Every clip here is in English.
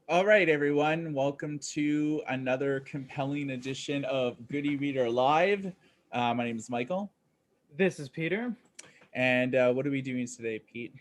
All right, everyone. Welcome to another compelling edition of Good eReader Live. My name is Michael. This is Peter. And what are we doing today, Pete?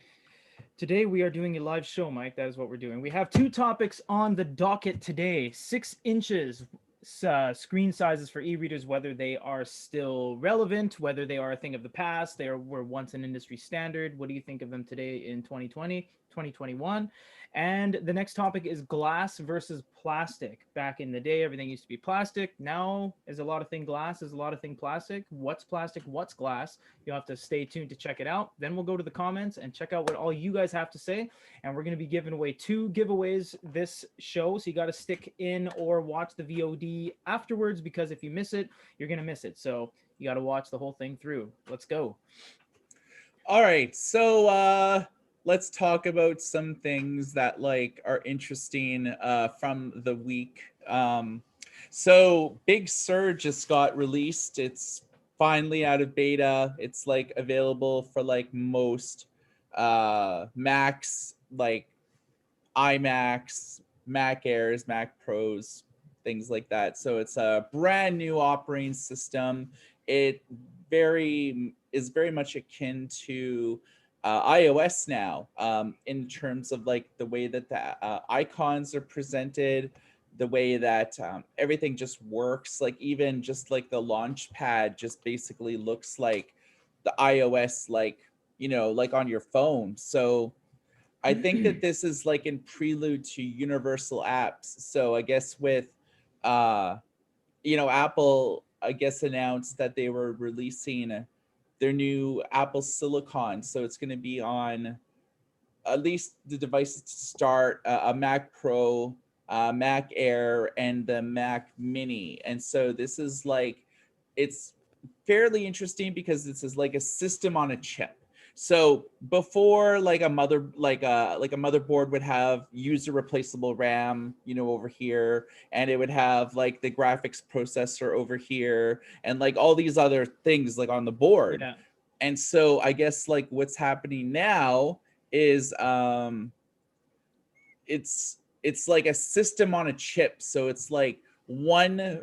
Today we are doing a live show, Mike. That is what we're doing. We have two topics on the docket today: 6 inches screen sizes for e-readers, whether they are still relevant, whether they are a thing of the past, were once an industry standard. What do you think of them today in 2020, 2021? And the next topic is glass versus plastic. Back in the day, everything used to be plastic. Now is a lot of thing glass, is a lot of thing plastic. What's plastic? What's glass? You'll have to stay tuned to check it out. Then we'll go to the comments and check out what all you guys have to say. And we're going to be giving away two giveaways this show. So you got to stick in or watch the VOD afterwards, because if you miss it, you're going to miss it. So you got to watch the whole thing through. Let's go. All right, so let's talk about some things that are interesting from the week. So Big Sur just got released. It's finally out of beta. It's available for most Macs, like iMacs, Mac Airs, Mac Pros, things like that. So it's a brand new operating system. It very is very much akin to iOS now, in terms of the way that the icons are presented, the way that everything just works. Like even just the launch pad just basically looks like the iOS, like on your phone. So I think that this is in prelude to universal apps. So I guess with uh Apple, I guess, announced that they were releasing their new Apple Silicon. So it's going to be on at least the devices to start, a Mac Pro, Mac Air, and the Mac Mini. And so this is it's fairly interesting because this is like a system on a chip. So before, a motherboard would have user replaceable RAM, over here, and it would have the graphics processor over here, and all these other things on the board. Yeah. And so I guess what's happening now is it's like a system on a chip. So it's like one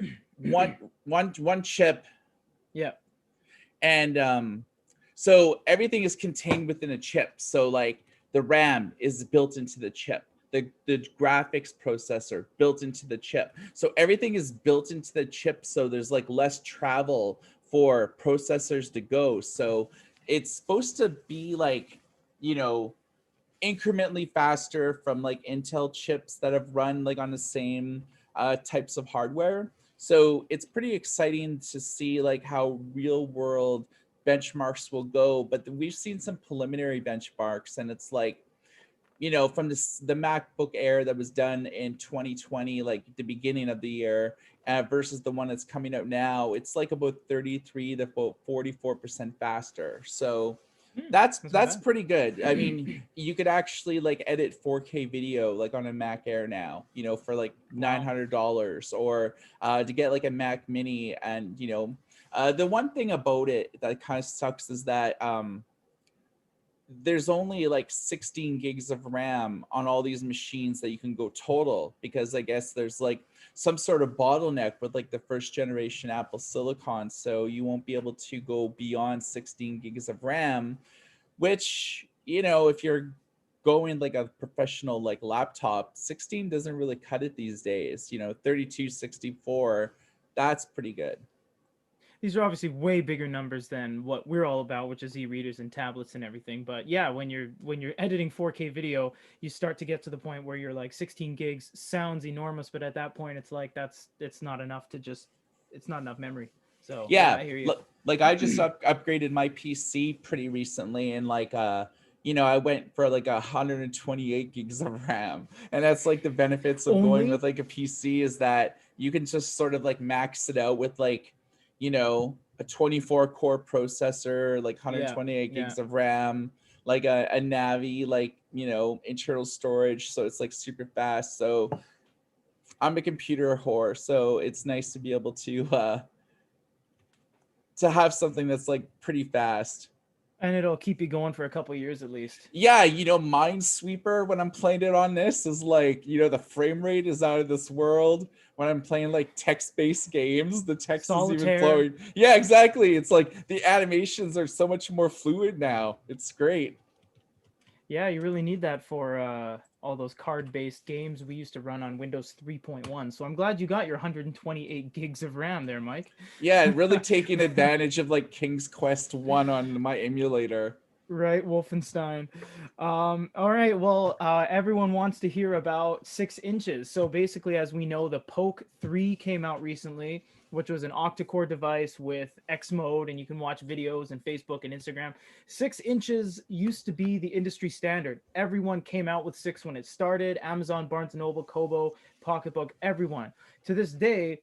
chip, Yeah. and so everything is contained within a chip. So the RAM is built into the chip, the graphics processor built into the chip. So everything is built into the chip, so there's less travel for processors to go. So it's supposed to be you know incrementally faster from Intel chips that have run on the same types of hardware. So it's pretty exciting to see how real world benchmarks will go. But we've seen some preliminary benchmarks, and it's from the MacBook Air that was done in 2020, like the beginning of the year, versus the one that's coming out now. It's about 33 to about 44% faster. So That's not that's bad. pretty good. I mean, you could actually edit 4K video on a Mac Air now, for Wow. $900, or to get a Mac Mini. And the one thing about it that kind of sucks is that there's only 16 gigs of RAM on all these machines that you can go total, because I guess there's some sort of bottleneck with the first generation Apple Silicon. So you won't be able to go beyond 16 gigs of RAM, which, if you're going a professional laptop, 16 doesn't really cut it these days. 32, 64, that's pretty good. These are obviously way bigger numbers than what we're all about, which is e-readers and tablets and everything. But yeah, when you're editing 4K video, you start to get to the point where you're like 16 gigs sounds enormous, but at that point it's like it's not enough to just it's not enough memory. So yeah, Yeah, I hear you. I just upgraded my PC pretty recently, and I went for 128 gigs of RAM. And that's the benefits of going Only with a PC, is that you can just sort of max it out with a 24 core processor, yeah, 128 yeah. gigs of RAM, a Navi, internal storage, so it's super fast. So I'm a computer whore, so it's nice to be able to have something that's pretty fast. And it'll keep you going for a couple years at least. Yeah, Minesweeper, when I'm playing it on this, is like, the frame rate is out of this world. When I'm playing like text-based games, the text is even Solitaire. flowing. Yeah, exactly. It's like the animations are so much more fluid now. It's great. Yeah, you really need that for all those card-based games we used to run on Windows 3.1. So I'm glad you got your 128 gigs of RAM there, Mike. Yeah, really taking advantage of like King's Quest 1 on my emulator. Right, Wolfenstein. All right, well, everyone wants to hear about 6 inches. So basically, as we know, the Poke 3 came out recently, which was an octa-core device with X mode, and you can watch videos and Facebook and Instagram. 6 inches used to be the industry standard. Everyone came out with 6 when it started. Amazon, Barnes& Noble, Kobo, Pocketbook, everyone. To this day,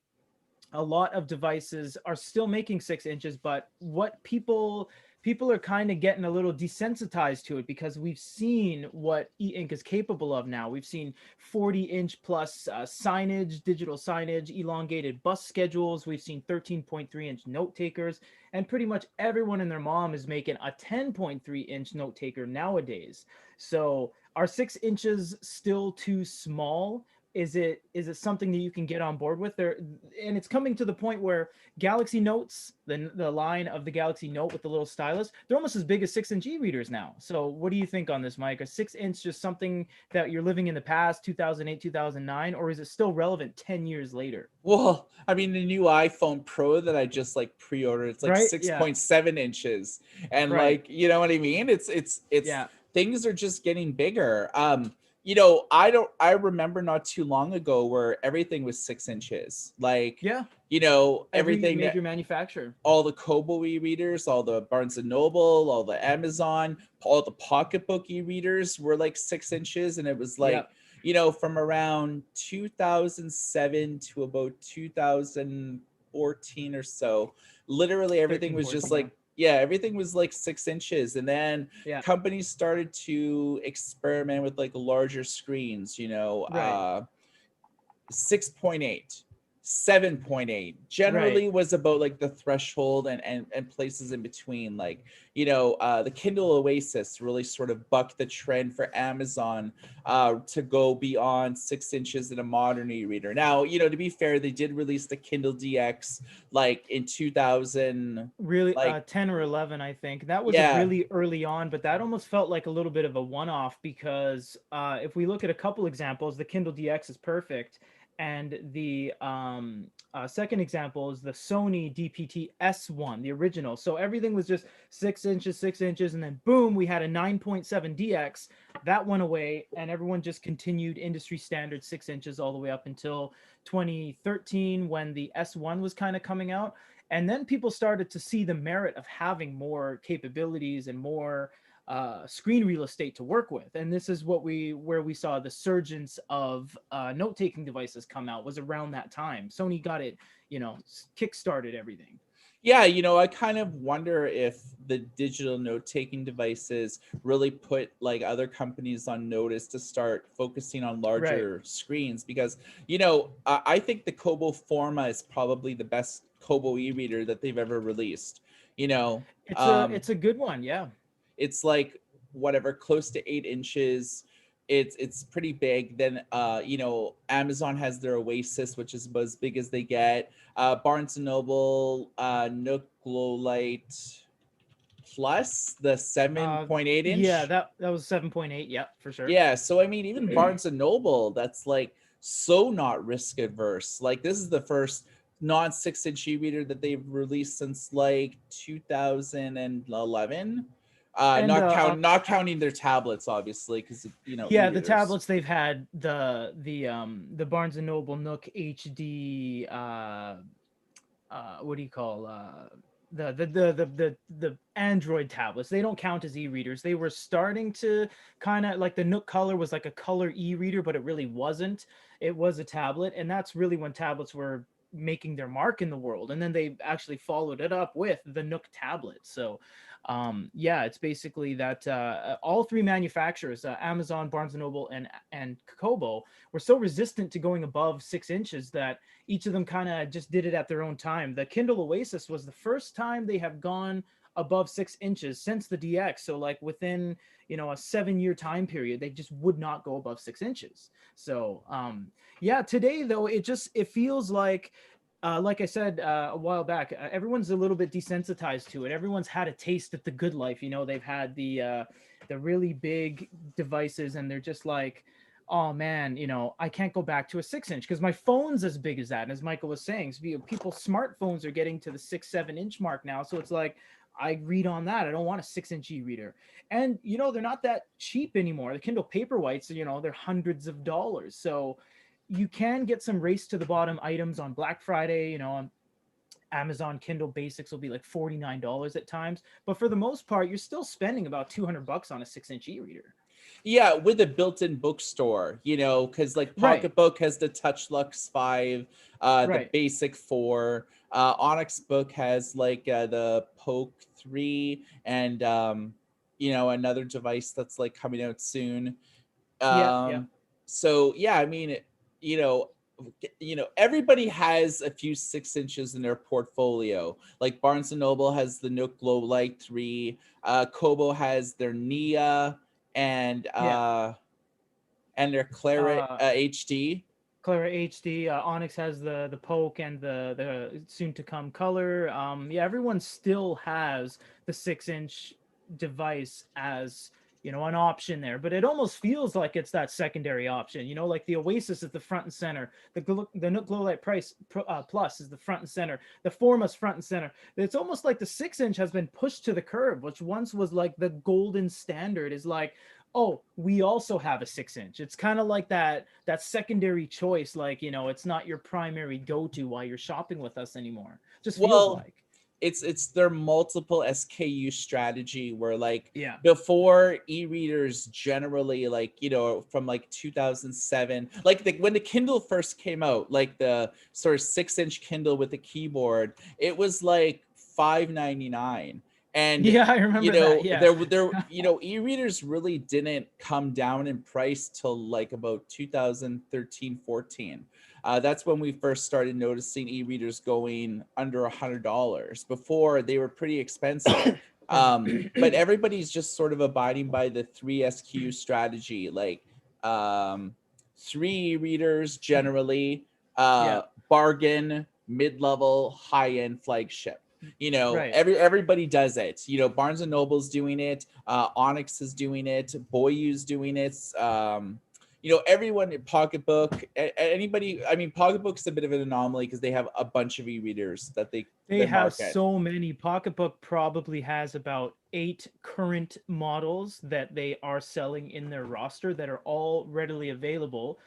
a lot of devices are still making 6 inches, but what people are kind of getting a little desensitized to it because we've seen what e-ink is capable of now. We've seen 40-inch plus signage, digital signage, elongated bus schedules. We've seen 13.3-inch note takers, and pretty much everyone and their mom is making a 10.3-inch note taker nowadays. So are 6 inches still too small? Is it something that you can get on board with there? And it's coming to the point where Galaxy Notes, the line of the Galaxy Note with the little stylus, they're almost as big as 6-inch e-readers now. So what do you think on this, Mike? A 6 inch just something that you're living in the past, 2008, 2009, or is it still relevant 10 years later? Well, I mean, the new iPhone Pro that I just like pre-ordered, it's like Right? Yeah. 6.7 inches. And Right. like, you know what I mean? It's Yeah. things are just getting bigger. I remember not too long ago where everything was 6 inches. Like, Yeah. Every everything that major manufacturer. all the Kobo e-readers, all the Barnes and Noble, all the Amazon, all the pocketbook e-readers were like 6 inches, and it was Yeah. like, from around 2007 to about 2014 or so, literally everything 13, was just 14. Yeah. like, yeah, everything was like 6 inches, and then Yeah. companies started to experiment with like larger screens, Right. 6.8, 7.8 Right. generally was about like the threshold, and places in between, like, the Kindle Oasis really sort of bucked the trend for Amazon to go beyond 6 inches in a modern e-reader. Now, to be fair, they did release the Kindle DX like in 2000, Really, like, 10 or 11, I think that was a yeah. really early on, but that almost felt like a little bit of a one-off because if we look at a couple examples, the Kindle DX is perfect, and the second example is the Sony DPT S1, the original. So everything was just 6 inches, 6 inches, and then boom, we had a 9.7 DX. That went away, and everyone just continued industry standard 6 inches all the way up until 2013 when the S1 was kind of coming out, and then people started to see the merit of having more capabilities and more screen real estate to work with. And this is where we saw the surgence of note-taking devices come out, was around that time. Sony got it, kick-started everything. Yeah, I kind of wonder if the digital note-taking devices really put like other companies on notice to start focusing on Right. larger screens, because I think the Kobo Forma is probably the best Kobo e-reader that they've ever released. You know, It's a um, it's a good one, yeah. it's like whatever, close to 8 inches. It's pretty big. Then Amazon has their Oasis, which is about as big as they get. Barnes and Noble, Nook Glow Light Plus, the seven Uh, point eight yeah, inch. that was 7.8, yeah, for sure. Yeah, so I mean, even Barnes and Noble, that's like so not risk adverse. Like, this is the first non 6 inch e-reader that they've released since like 2011. And Not counting their tablets, obviously, because yeah, the e-readers. tablets they've had, the Barnes and Noble Nook HD, what do you call the Android tablets. They don't count as e-readers. They were starting to kind of like, the Nook Color was like a color e-reader, but it really wasn't. It was a tablet, and that's really when tablets were making their mark in the world. And then they actually followed it up with the Nook tablet. So yeah, it's basically that all three manufacturers, Amazon, Barnes and Noble, and Kobo, were so resistant to going above 6 inches that each of them kind of just did it at their own time. The Kindle Oasis was the first time they have gone above 6 inches since the DX. So like within, you know, a 7 year time period, they just would not go above 6 inches. So yeah, today though, it feels like I said a while back, everyone's a little bit desensitized to it. Everyone's had a taste of the good life. You know, they've had the really big devices, and they're just like, oh man, you know, I can't go back to a 6 inch because my phone's as big as that. And as Michael was saying, so people smartphones are getting to the 6, 7 inch mark now. So it's like, I read on that. I don't want a 6 inch e-reader. And you know, they're not that cheap anymore. The Kindle Paperwhites, you know, they're hundreds of dollars. So you can get some race to the bottom items on Black Friday. You know, on Amazon Kindle Basics will be like $49 at times, but for the most part, you're still spending about $200 on a 6 inch e-reader. Yeah, with a built-in bookstore, you know, because like Right, Pocketbook has the Touch Lux 5, the right. Basic 4. Onyx Book has like the Poke 3, and you know, another device that's like coming out soon. Yep, yep. Um, so yeah, I mean, you know, everybody has a few 6 inches in their portfolio. Like Barnes and Noble has the Nook Glow Light 3. Kobo has their Nia and Yeah. their Clara Uh, HD. Clara HD, Onyx has the Poke and the soon to come Color. Yeah, everyone still has the 6 inch device as, you know, an option there, but it almost feels like it's that secondary option. You know, like the Oasis is the front and center, the Nook Glow Light Plus is the front and center, the Forma's front and center. It's almost like the 6 inch has been pushed to the curb, which once was like the golden standard. Is like, oh, we also have a 6 inch. It's kind of like that secondary choice, like, you know, it's not your primary go-to while you're shopping with us anymore. Just feels Well, like. it's their multiple SKU strategy where like Yeah. before e-readers generally, like, you know, from like 2007, like when the Kindle first came out, like the sort of 6 inch Kindle with the keyboard, it was like 5.99. And Yeah, I you remember that. know, Yeah. there you know, e-readers really didn't come down in price till like about 2013-14. That's when we first started noticing e-readers going under $100. Before, they were pretty expensive. Pardon But me. everybody's just sort of abiding by the three SQ strategy, like um, three readers generally, Yeah. bargain, mid-level, high-end flagship. You know, Right. everybody does it. You know, Barnes and Noble's doing it, Onyx is doing it, Boyu's doing it. You know, everyone in Pocketbook, anybody. I mean, Pocketbook's a bit of an anomaly because they have a bunch of e-readers that They they have market. so many. Pocketbook probably has about 8 current models that they are selling in their roster that are all readily available.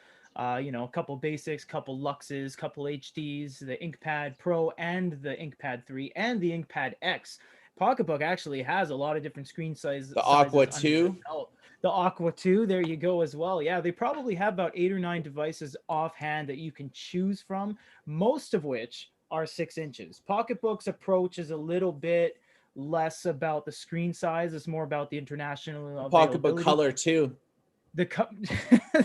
You know, a couple basics, couple Luxes, couple HDs, the InkPad Pro and the InkPad 3 and the InkPad X. Pocketbook actually has a lot of different The Aqua sizes under their 2. belt. The Aqua 2, there you go as well. Yeah, they probably have about 8 or 9 devices offhand that you can choose from, most of which are 6 inches. Pocketbook's approach is a little bit less about the screen size; it's more about the international Pocketbook availability. Color too. The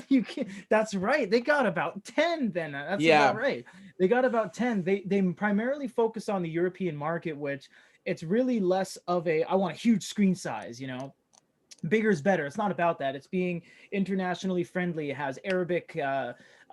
you can That's right. They got about 10 then. That's about Yeah. right. They got about 10. They primarily focus on the European market, which it's really less of a I want a huge screen size, you know, bigger is better. It's not about that. It's being internationally friendly. It has Arabic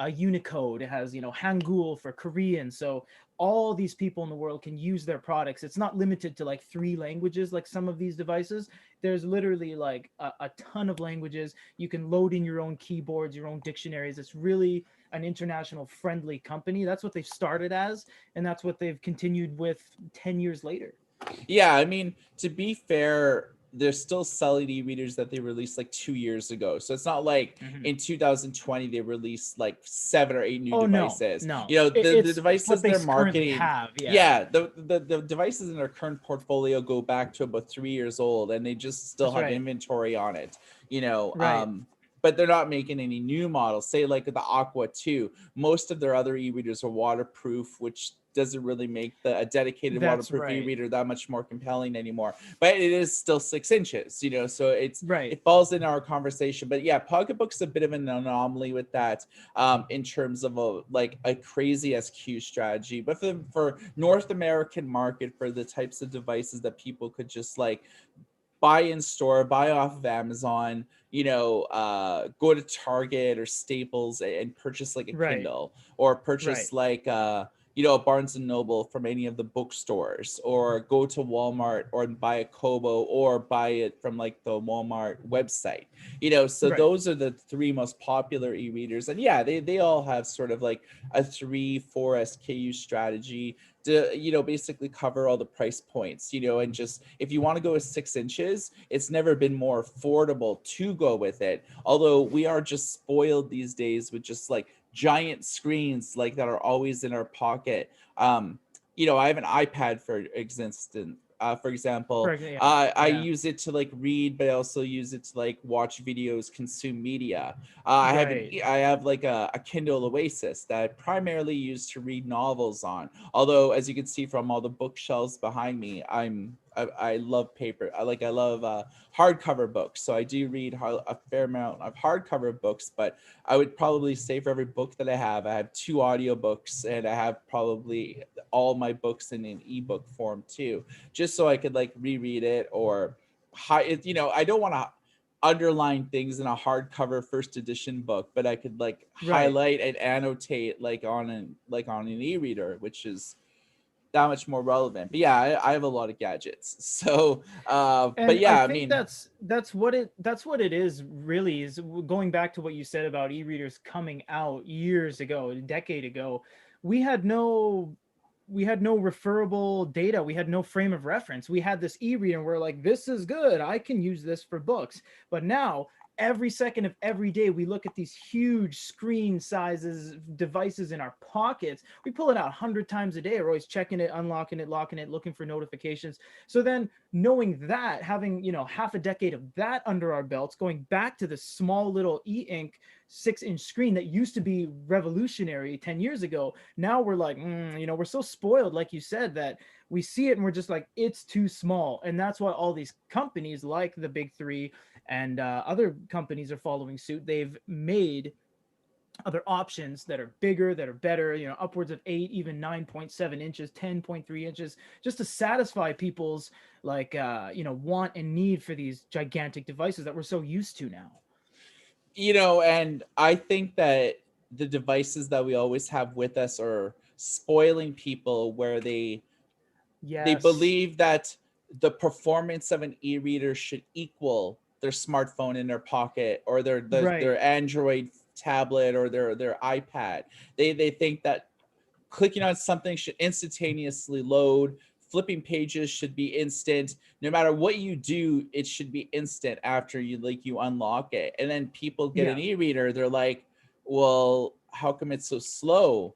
Unicode. It has, you know, Hangul for Korean. So all these people in the world can use their products. It's not limited to like 3 languages like some of these devices. There's literally like a ton of languages. You can load in your own keyboards, your own dictionaries. It's really an international friendly company. That's what they've started as, and that's what they've continued with 10 years later. Yeah, I mean, to be fair, they're still selling e-readers that they released like 2 years ago. So it's not like Mhm. in 2020 they released like 7 or 8 new Oh no, devices. no. You know, the It's what devices they they're currently marketing, have. Yeah, yeah, the devices in their current portfolio go back to about 3 years old, and they just still that's have right. inventory on it. You know, Right. but they're not making any new models. Say like the Aqua 2, most of their other e-readers are waterproof, which doesn't really make a dedicated That's waterproof right. e-reader that much more compelling anymore. But it is still 6 inches, so Right. it falls in our conversation. But yeah, pocketbook's a bit of an anomaly with that, in terms of a crazy SQ strategy. But for North American market, for the types of devices that people could just like buy in store, buy off of Amazon, go to Target or Staples and purchase like a Right. Kindle, or Right. purchase like a Barnes and Noble from any of the bookstores, or go to Walmart or buy a Kobo, or buy it from like the Walmart website. So Right. those are the three most popular e-readers. And yeah, they all have sort of like a 3-4 SKU strategy to basically cover all the price points, and just if you want to go with 6 inches, it's never been more affordable to go with it, although we are just spoiled these days with just like giant screens like that are always in our pocket. I have an iPad, for example. Yeah. I Yeah. use it to like read, but I also use it to like watch videos, consume media. Right. I have like a Kindle Oasis that I primarily use to read novels on. Although, as you can see from all the bookshelves behind me, I love paper. I love hardcover books. So I do read a fair amount of hardcover books. But I would probably say for every book that I have 2 audiobooks, and I have probably all my books in an ebook form too, just so I could like reread it, or I don't want to underline things in a hardcover first edition book, but I could like Right. highlight and annotate like on an e-reader, which is that much more relevant. But yeah, I have a lot of gadgets. So but And I yeah, I think mean, that's what it is really, is going back to what you said about e-readers coming out years ago, a decade ago. We had no we had no referable data. We had no frame of reference. We had this e-reader and we're like, this is good. I can use this for books. But now every second of every day we look at these huge screen sizes devices in our pockets. We pull it out 100 times a day. We're always checking it, unlocking it, locking it, looking for notifications. So then, knowing that, having half a decade of that under our belts, going back to the small little e-ink 6-inch screen that used to be revolutionary 10 years ago, now we're like, we're so spoiled, like you said, that we see it and we're just like, it's too small. And that's why all these companies like the big three and other companies are following suit. They've made other options that are bigger, that are better, upwards of 8, even 9.7 inches, 10.3 inches, just to satisfy people's like want and need for these gigantic devices that we're so used to now. and I think that the devices that we always have with us are spoiling people, where they Yes. believe that the performance of an e-reader should equal their smartphone in their pocket, or their Right. Android tablet, or their iPad. They think that clicking on something should instantaneously load, flipping pages should be instant. No matter what you do, it should be instant after you unlock it. And then people get Yeah. an e-reader, they're like, well, how come it's so slow?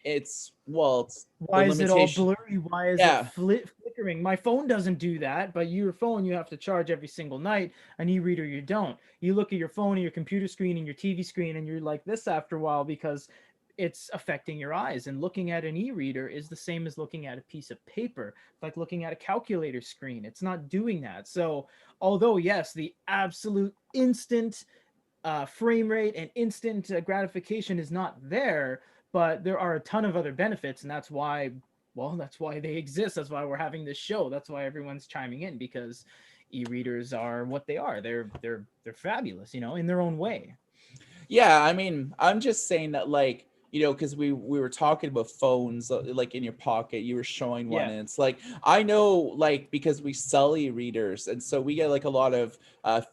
It's the Why is it all limitation. blurry? Why is it Yeah. flickering? My phone doesn't do that, but your phone you have to charge every single night. An e-reader you don't. You look at your phone and your computer screen and your TV screen and you're like this after a while because it's affecting your eyes. And looking at an e-reader is the same as looking at a piece of paper, like looking at a calculator screen. It's not doing that. So although yes, the absolute instant frame rate and instant gratification is not there, but there are a ton of other benefits, and that's why, well, that's why they exist. That's why we're having this show. That's why everyone's chiming in, because e-readers are what they are. They're fabulous, in their own way. Yeah, I mean, I'm just saying that, like, because we were talking about phones, like in your pocket. You were showing one, Yeah. and it's like, I know, like, because we sell e-readers, and so we get like a lot of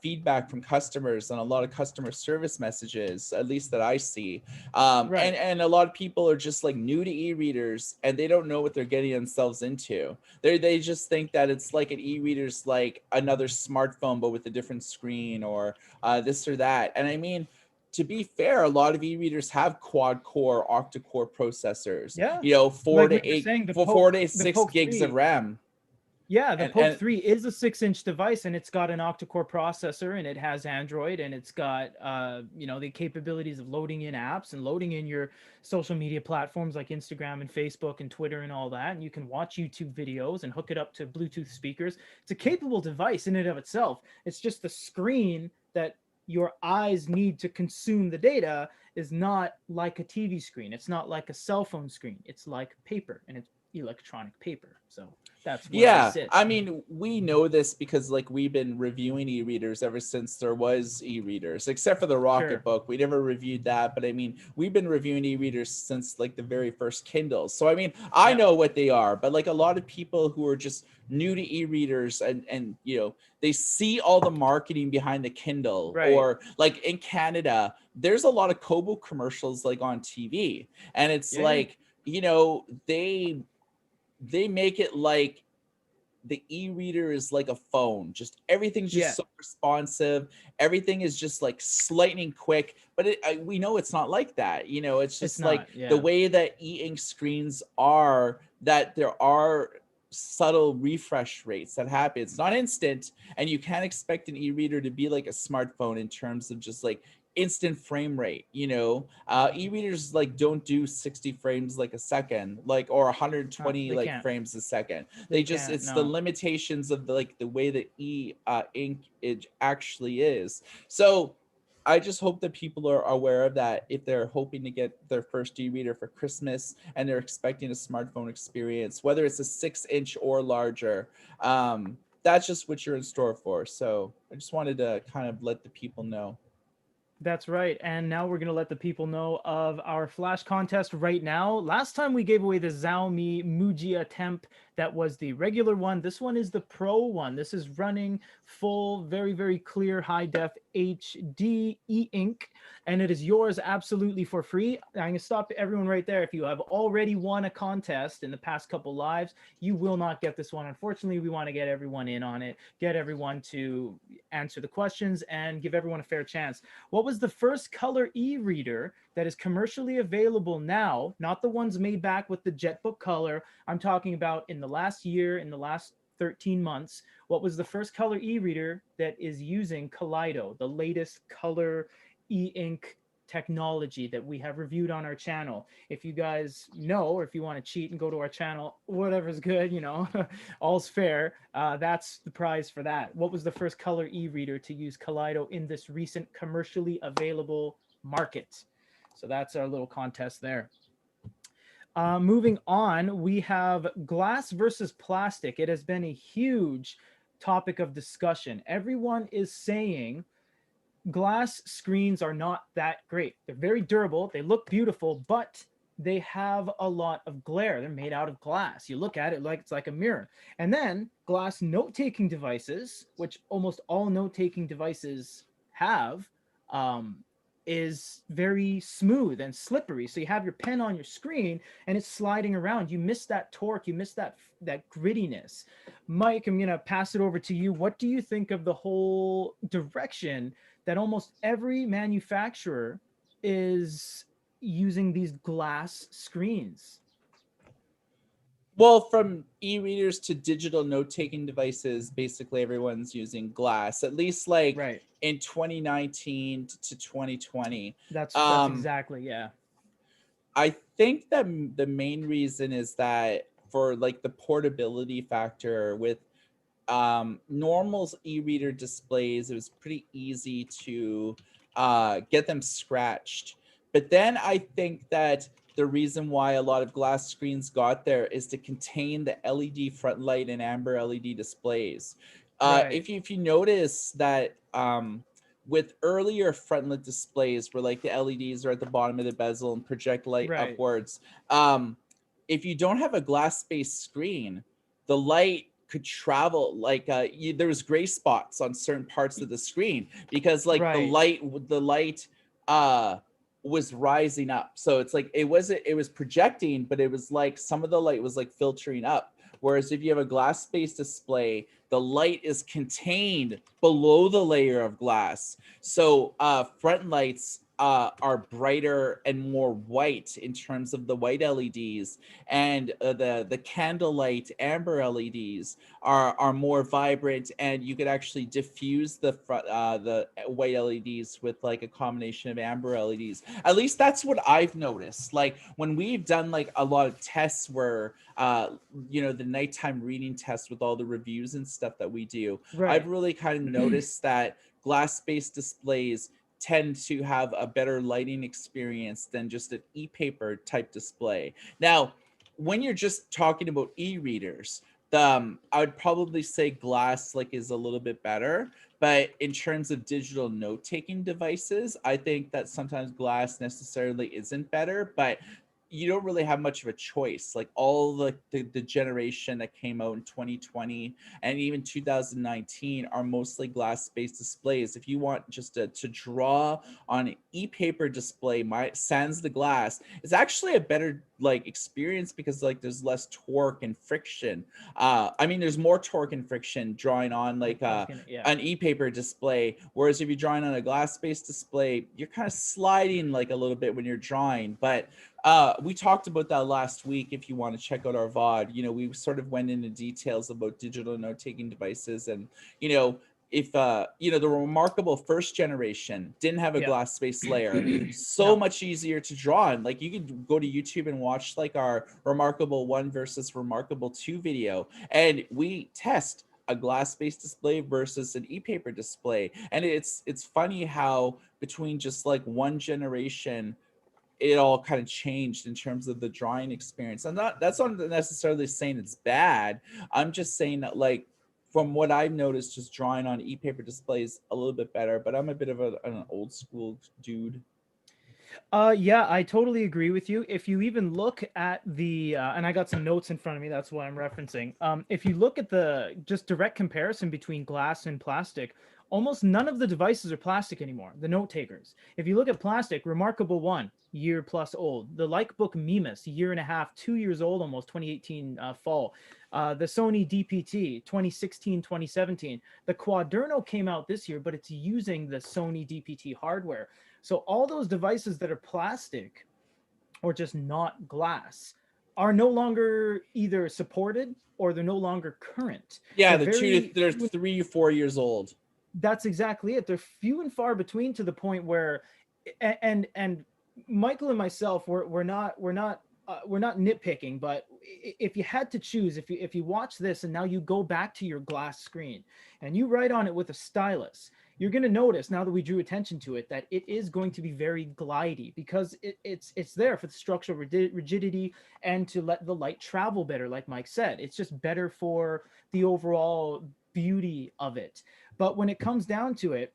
feedback from customers and a lot of customer service messages, at least that I see. And Right. a lot of people are just like new to e-readers, and they don't know what they're getting themselves into. They just think that it's like an e-reader's like another smartphone, but with a different screen, or this or that. And I mean, to be fair, a lot of e-readers have quad core, octa-core processors. Yeah. Four Like we to were eight, saying, for 4 to the 6 Poke gigs of 3. RAM. Yeah, the Poke And 3 is a 6-inch device, and it's got an octa-core processor, and it has Android, and it's got the capabilities of loading in apps and loading in your social media platforms like Instagram and Facebook and Twitter and all that. And you can watch YouTube videos and hook it up to Bluetooth speakers. It's a capable device in and of itself. It's just the screen that your eyes need to consume the data is not like a TV screen. It's not like a cell phone screen. It's like paper, and it's electronic paper. So that's where I yeah, sit. I mean, we know this because like we've been reviewing e-readers ever since there was e-readers, except for the Sure. Rocketbook. We never reviewed that, but I mean, we've been reviewing e-readers since like the very first Kindles. So I mean, I Yeah. know what they are, but like a lot of people who are just new to e-readers and they see all the marketing behind the Kindle, Right. or like in Canada, there's a lot of Kobo commercials like on TV, and it's Yeah. Yeah. like, they make it like the e-reader is like a phone, just everything's just Yeah. so responsive, everything is just like lightning quick, but we know it's not like that. It's It's just like not. the Yeah. way that e-ink screens are, that there are subtle refresh rates that happen. It's not instant, and you can't expect an e-reader to be like a smartphone in terms of just like instant frame rate. E-readers like don't do 60 frames like a second, like, or 120 They like can't. frames a second. They Just, can't. it's the No. limitations of the way the ink it actually is. So I just hope that people are aware of that if they're hoping to get their first e-reader for Christmas and they're expecting a smartphone experience, whether it's a 6-inch or larger. That's just what you're in store for. So I just wanted to kind of let the people know. That's right. And now we're going to let the people know of our flash contest right now. Last time we gave away the Xiaomi Mujia Temp. That was the regular one. This one is the Pro one. This is running full, very, very clear, high def HD e-ink. And it is yours absolutely for free. I'm going to stop everyone right there. If you have already won a contest in the past couple lives, you will not get this one. Unfortunately, we want to get everyone in on it, get everyone to answer the questions, and give everyone a fair chance. What was the first color e-reader that is commercially available now? Not the ones made back with the JetBook color. I'm talking about in the last year, in the last 13 months. What was the first color e-reader that is using Kaleido, the latest color e-ink technology that we have reviewed on our channel? If you guys know, or if you want to cheat and go to our channel, whatever's good, all's fair. That's the prize for that. What was the first color e-reader to use Kaleido in this recent commercially available market? So that's our little contest there. Moving on, we have glass versus plastic. It has been a huge topic of discussion. Everyone is saying glass screens are not that great. They're very durable, they look beautiful, but they have a lot of glare. They're made out of glass. You look at it like it's like a mirror. And then glass note-taking devices, which almost all note-taking devices have, is very smooth and slippery. So you have your pen on your screen and it's sliding around. You miss that torque, you miss that grittiness. Mike, I'm gonna pass it over to you. What do you think of the whole direction that almost every manufacturer is using these glass screens? Well, from e-readers to digital note-taking devices, basically everyone's using glass, at least like Right. in 2019 to 2020. That's Um, exactly, yeah. I think that the main reason is that for like the portability factor with normal e-reader displays, it was pretty easy to get them scratched. But then I think that the reason why a lot of glass screens got there is to contain the LED front light and amber LED displays. Right. If you notice that with earlier frontlit displays where like the LEDs are at the bottom of the bezel and project light Right. upwards, um, if you don't have a glass based screen, the light could travel like there was gray spots on certain parts of the screen because like Right. the light uh was rising up. So it's like it was projecting, but it was like some of the light was like filtering up. Whereas if you have a glass based display, the light is contained below the layer of glass. So front lights are brighter and more white in terms of the white LEDs, and the candlelight amber LEDs are more vibrant, and you could actually diffuse the white LEDs with like a combination of amber LEDs. At least that's what I've noticed. Like when we've done like a lot of tests where the nighttime reading test with all the reviews and stuff that we do, I've Right. really kind of noticed that glass-based displays tend to have a better lighting experience than just an e-paper type display. Now, when you're just talking about e-readers, I would probably say glass like is a little bit better. But in terms of digital note-taking devices, I think that sometimes glass necessarily isn't better. But you don't really have much of a choice. Like all the generation that came out in 2020 and even 2019 are mostly glass-based displays. If you want just to draw on an e-paper display, my sans the glass, is actually a better like experience because like there's less torque and friction. I mean, there's more torque and friction drawing on like I was gonna, yeah. an e-paper display, whereas if you're drawing on a glass-based display, you're kind of sliding like a little bit when you're drawing. But we talked about that last week. If you want to check out our VOD, we sort of went into details about digital note-taking devices, and if the remarkable first generation didn't have a Yeah. glass space layer, so No. much easier to draw on. Like you could go to YouTube and watch like our remarkable 1 versus remarkable 2 video, and we test a glass-based display versus an e-paper display. And it's funny how between just like one generation it all kind of changed in terms of the drawing experience. That's not necessarily saying it's bad. I'm just saying that like from what I've noticed, just drawing on e-paper displays a little bit better. But I'm a bit of an old school dude. Yeah, I totally agree with you. If you even look at the, and I got some notes in front of me, that's what I'm referencing. If you look at the just direct comparison between glass and plastic, almost none of the devices are plastic anymore. The note takers. If you look at plastic, Remarkable One, year plus old. The Likebook Mimus, year and a half, 2 years old, almost 2018 fall. The Sony DPT, 2016, 2017. The Quaderno came out this year, but it's using the Sony DPT hardware. So all those devices that are plastic or just not glass are no longer either supported or they're no longer current. Yeah, They're very they're few. 3 or 4 years old. That's exactly it. They're few and far between to the point where, and Michael and myself, we're not nitpicking, but if you had to choose, if you watch this and now you go back to your glass screen and you write on it with a stylus, you're going to notice now that we drew attention to it that it is going to be very glidey because it's there for the structural rigidity and to let the light travel better. Like Mike said, it's just better for the overall beauty of it. But when it comes down to it,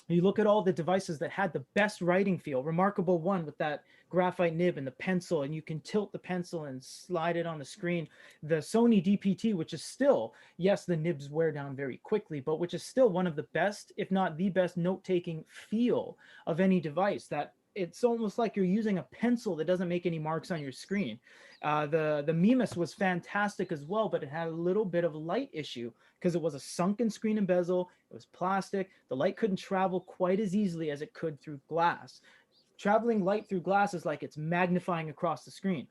you look at all the devices that had the best writing feel. Remarkable One with that graphite nib and the pencil, and you can tilt the pencil and slide it on the screen. The Sony DPT, which is still, yes, the nibs wear down very quickly, but which is still one of the best, if not the best, note-taking feel of any device. That it's almost like you're using a pencil that doesn't make any marks on your screen. The Mimus was fantastic as well, but it had a little bit of light issue because it was a sunken screen and bezel. It was plastic. The light couldn't travel quite as easily as it could through glass. Traveling light through glass is like it's magnifying across the screen.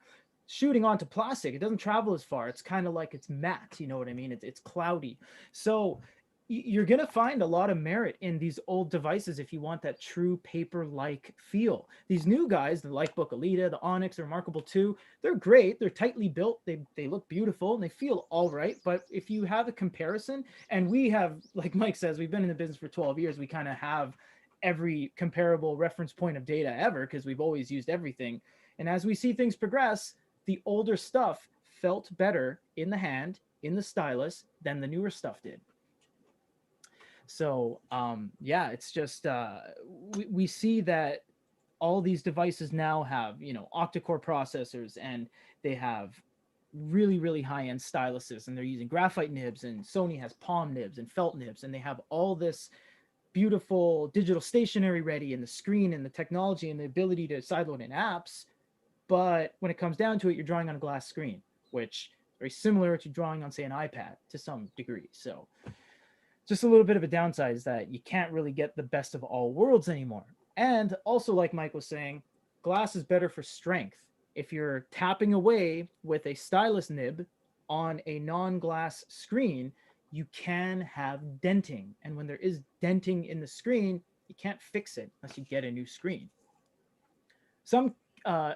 Shooting onto plastic, it doesn't travel as far. It's kind of like it's matte. You know what I mean? It's cloudy. So you're going to find a lot of merit in these old devices if you want that true paper-like feel. These new guys, the Likebook Elita, the Onyx, the Remarkable 2, they're great. They're tightly built. They look beautiful and they feel all right. But if you have a comparison, and we have, like Mike says, we've been in the business for 12 years, we kind of have every comparable reference point of data ever because we've always used everything. And as we see things progress, the older stuff felt better in the hand, in the stylus, than the newer stuff did. So yeah, it's just we see that all these devices now have octa-core processors, and they have really high end styluses, and they're using graphite nibs, and Sony has palm nibs and felt nibs, and they have all this beautiful digital stationery ready, and the screen and the technology and the ability to sideload in apps. But when it comes down to it, you're drawing on a glass screen, which is very similar to drawing on, say, an iPad to some degree. So just a little bit of a downside is that you can't really get the best of all worlds anymore. And also, like Mike was saying, glass is better for strength. If you're tapping away with a stylus nib on a non glass screen, you can have denting. And when there is denting in the screen, you can't fix it unless you get a new screen. Some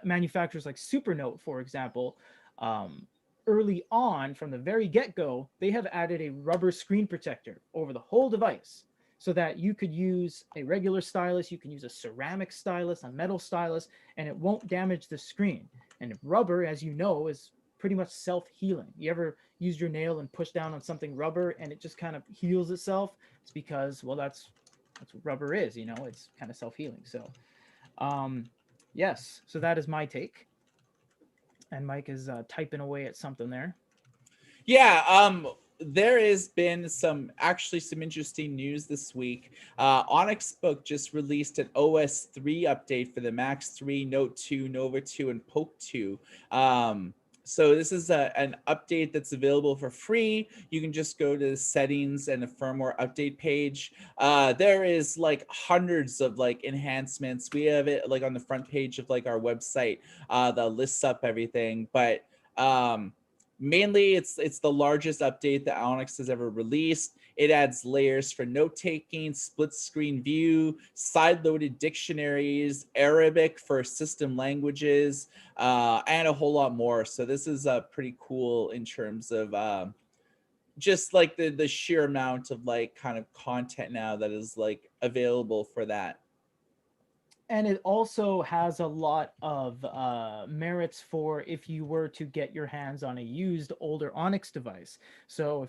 manufacturers, like Supernote, for example, um, early on from the very get go, they have added a rubber screen protector over the whole device so that you could use a regular stylus, you can use a ceramic stylus, a metal stylus, and it won't damage the screen. And rubber, as you know, is pretty much self-healing. You ever used your nail and push down on something rubber and it just kind of heals itself? It's because, well, that's what rubber is, you know, it's kind of self-healing. So um, yes, so that is my take. And Mike is typing away at something there. Yeah, there has been some interesting news this week. Onyx Book just released an OS 3 update for the Max 3, Note 2, Nova 2, and Poke 2. So this is an update that's available for free. You can just go to the settings and the firmware update page. There is like hundreds of like enhancements. We have it like on the front page of like our website that lists up everything, but um mainly it's the largest update that Onyx has ever released. It adds layers for note taking, split screen view, side loaded dictionaries, Arabic for system languages, and a whole lot more. So this is pretty cool in terms of just like the sheer amount of like kind of content now that is like available for that. And it also has a lot of merits for if you were to get your hands on a used older Onyx device. So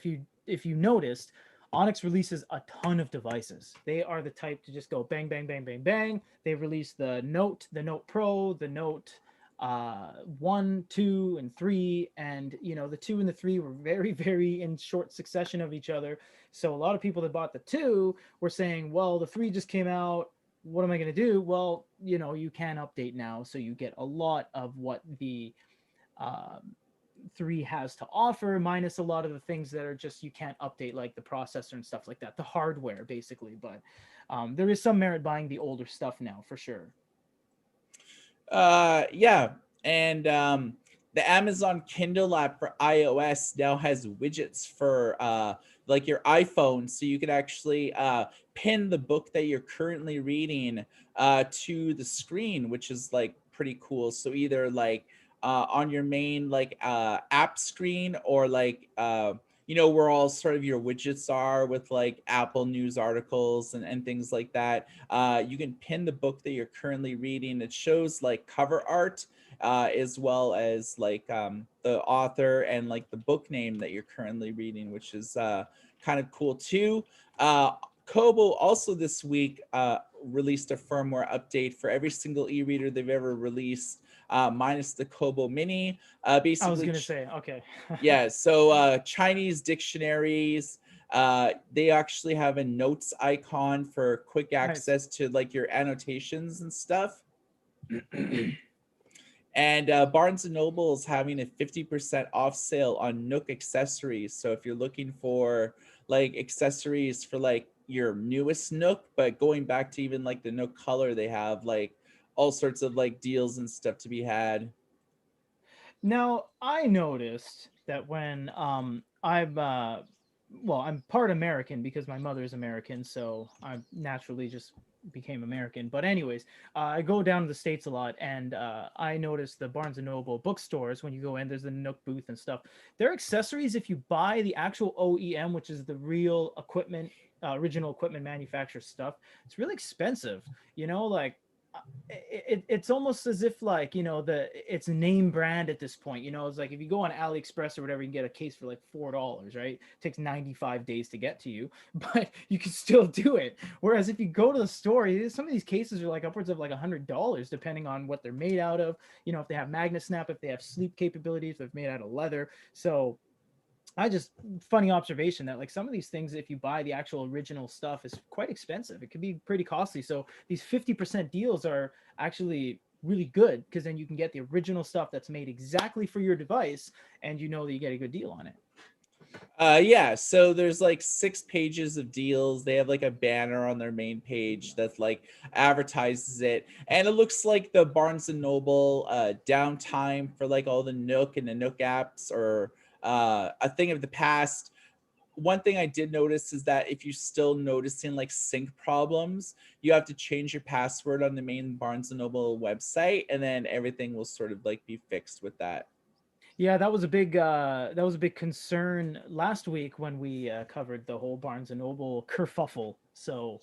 if you noticed, Onyx releases a ton of devices. They are the type to just go bang bang bang bang bang. They released the Note Pro, the Note 1, 2, and 3, and the 2 and the 3 were very very in short succession of each other. So a lot of people that bought the 2 were saying, well, the 3 just came out, what am I going to do? Well, you can update now, so you get a lot of what the um, 3 has to offer, minus a lot of the things that are just you can't update, like the processor and stuff like that, the hardware basically. But there is some merit buying the older stuff now for sure. Yeah, and the Amazon Kindle app for iOS now has widgets for like your iPhone, so you can actually pin the book that you're currently reading to the screen, which is like pretty cool. So either like on your main like app screen, or like where all sort of your widgets are with like Apple News articles and things like that. You can pin the book that you're currently reading. It shows like cover art as well as like the author and like the book name that you're currently reading, which is kind of cool too. Uh, Kobo also this week released a firmware update for every single e-reader they've ever released, minus the Kobo Mini. I was Basically, gonna say, okay. yeah. So Chinese dictionaries. They actually have a notes icon for quick Nice. access to like your annotations and stuff. And Barnes and Noble is having a 50% off sale on Nook accessories. So if you're looking for like accessories for like your newest Nook, but going back to even like the Nook Color, they have like all sorts of like deals and stuff to be had. Now, I noticed that when I'm part American because my mother is American, so I naturally just became American. But anyways, I go down to the States a lot, and I noticed the Barnes and Noble bookstores. When you go in, there's the Nook booth and stuff. Their accessories, if you buy the actual OEM, which is the real equipment, original equipment manufacturer stuff, it's really expensive. Like it's almost as if, like, it's name brand at this point. It's like if you go on AliExpress or whatever, you can get a case for like $4, right? It takes 95 days to get to you, but you can still do it. Whereas if you go to the store, some of these cases are like upwards of like $100, depending on what they're made out of. If they have magnet snap, if they have sleep capabilities, if they're made out of leather. So I just, funny observation that like some of these things, if you buy the actual original stuff, is quite expensive. It could be pretty costly. So these 50% deals are actually really good, because then you can get the original stuff that's made exactly for your device, and that you get a good deal on it. Yeah, so there's like 6 pages of deals. They have like a banner on their main page that like advertises it, and it looks like the Barnes and Noble downtime for like all the Nook and the Nook apps, or a thing of the past. One thing I did notice is that if you're still noticing like sync problems, you have to change your password on the main Barnes and Noble website, and then everything will sort of like be fixed with that. Yeah, that was a big concern last week when we covered the whole Barnes and Noble kerfuffle. So,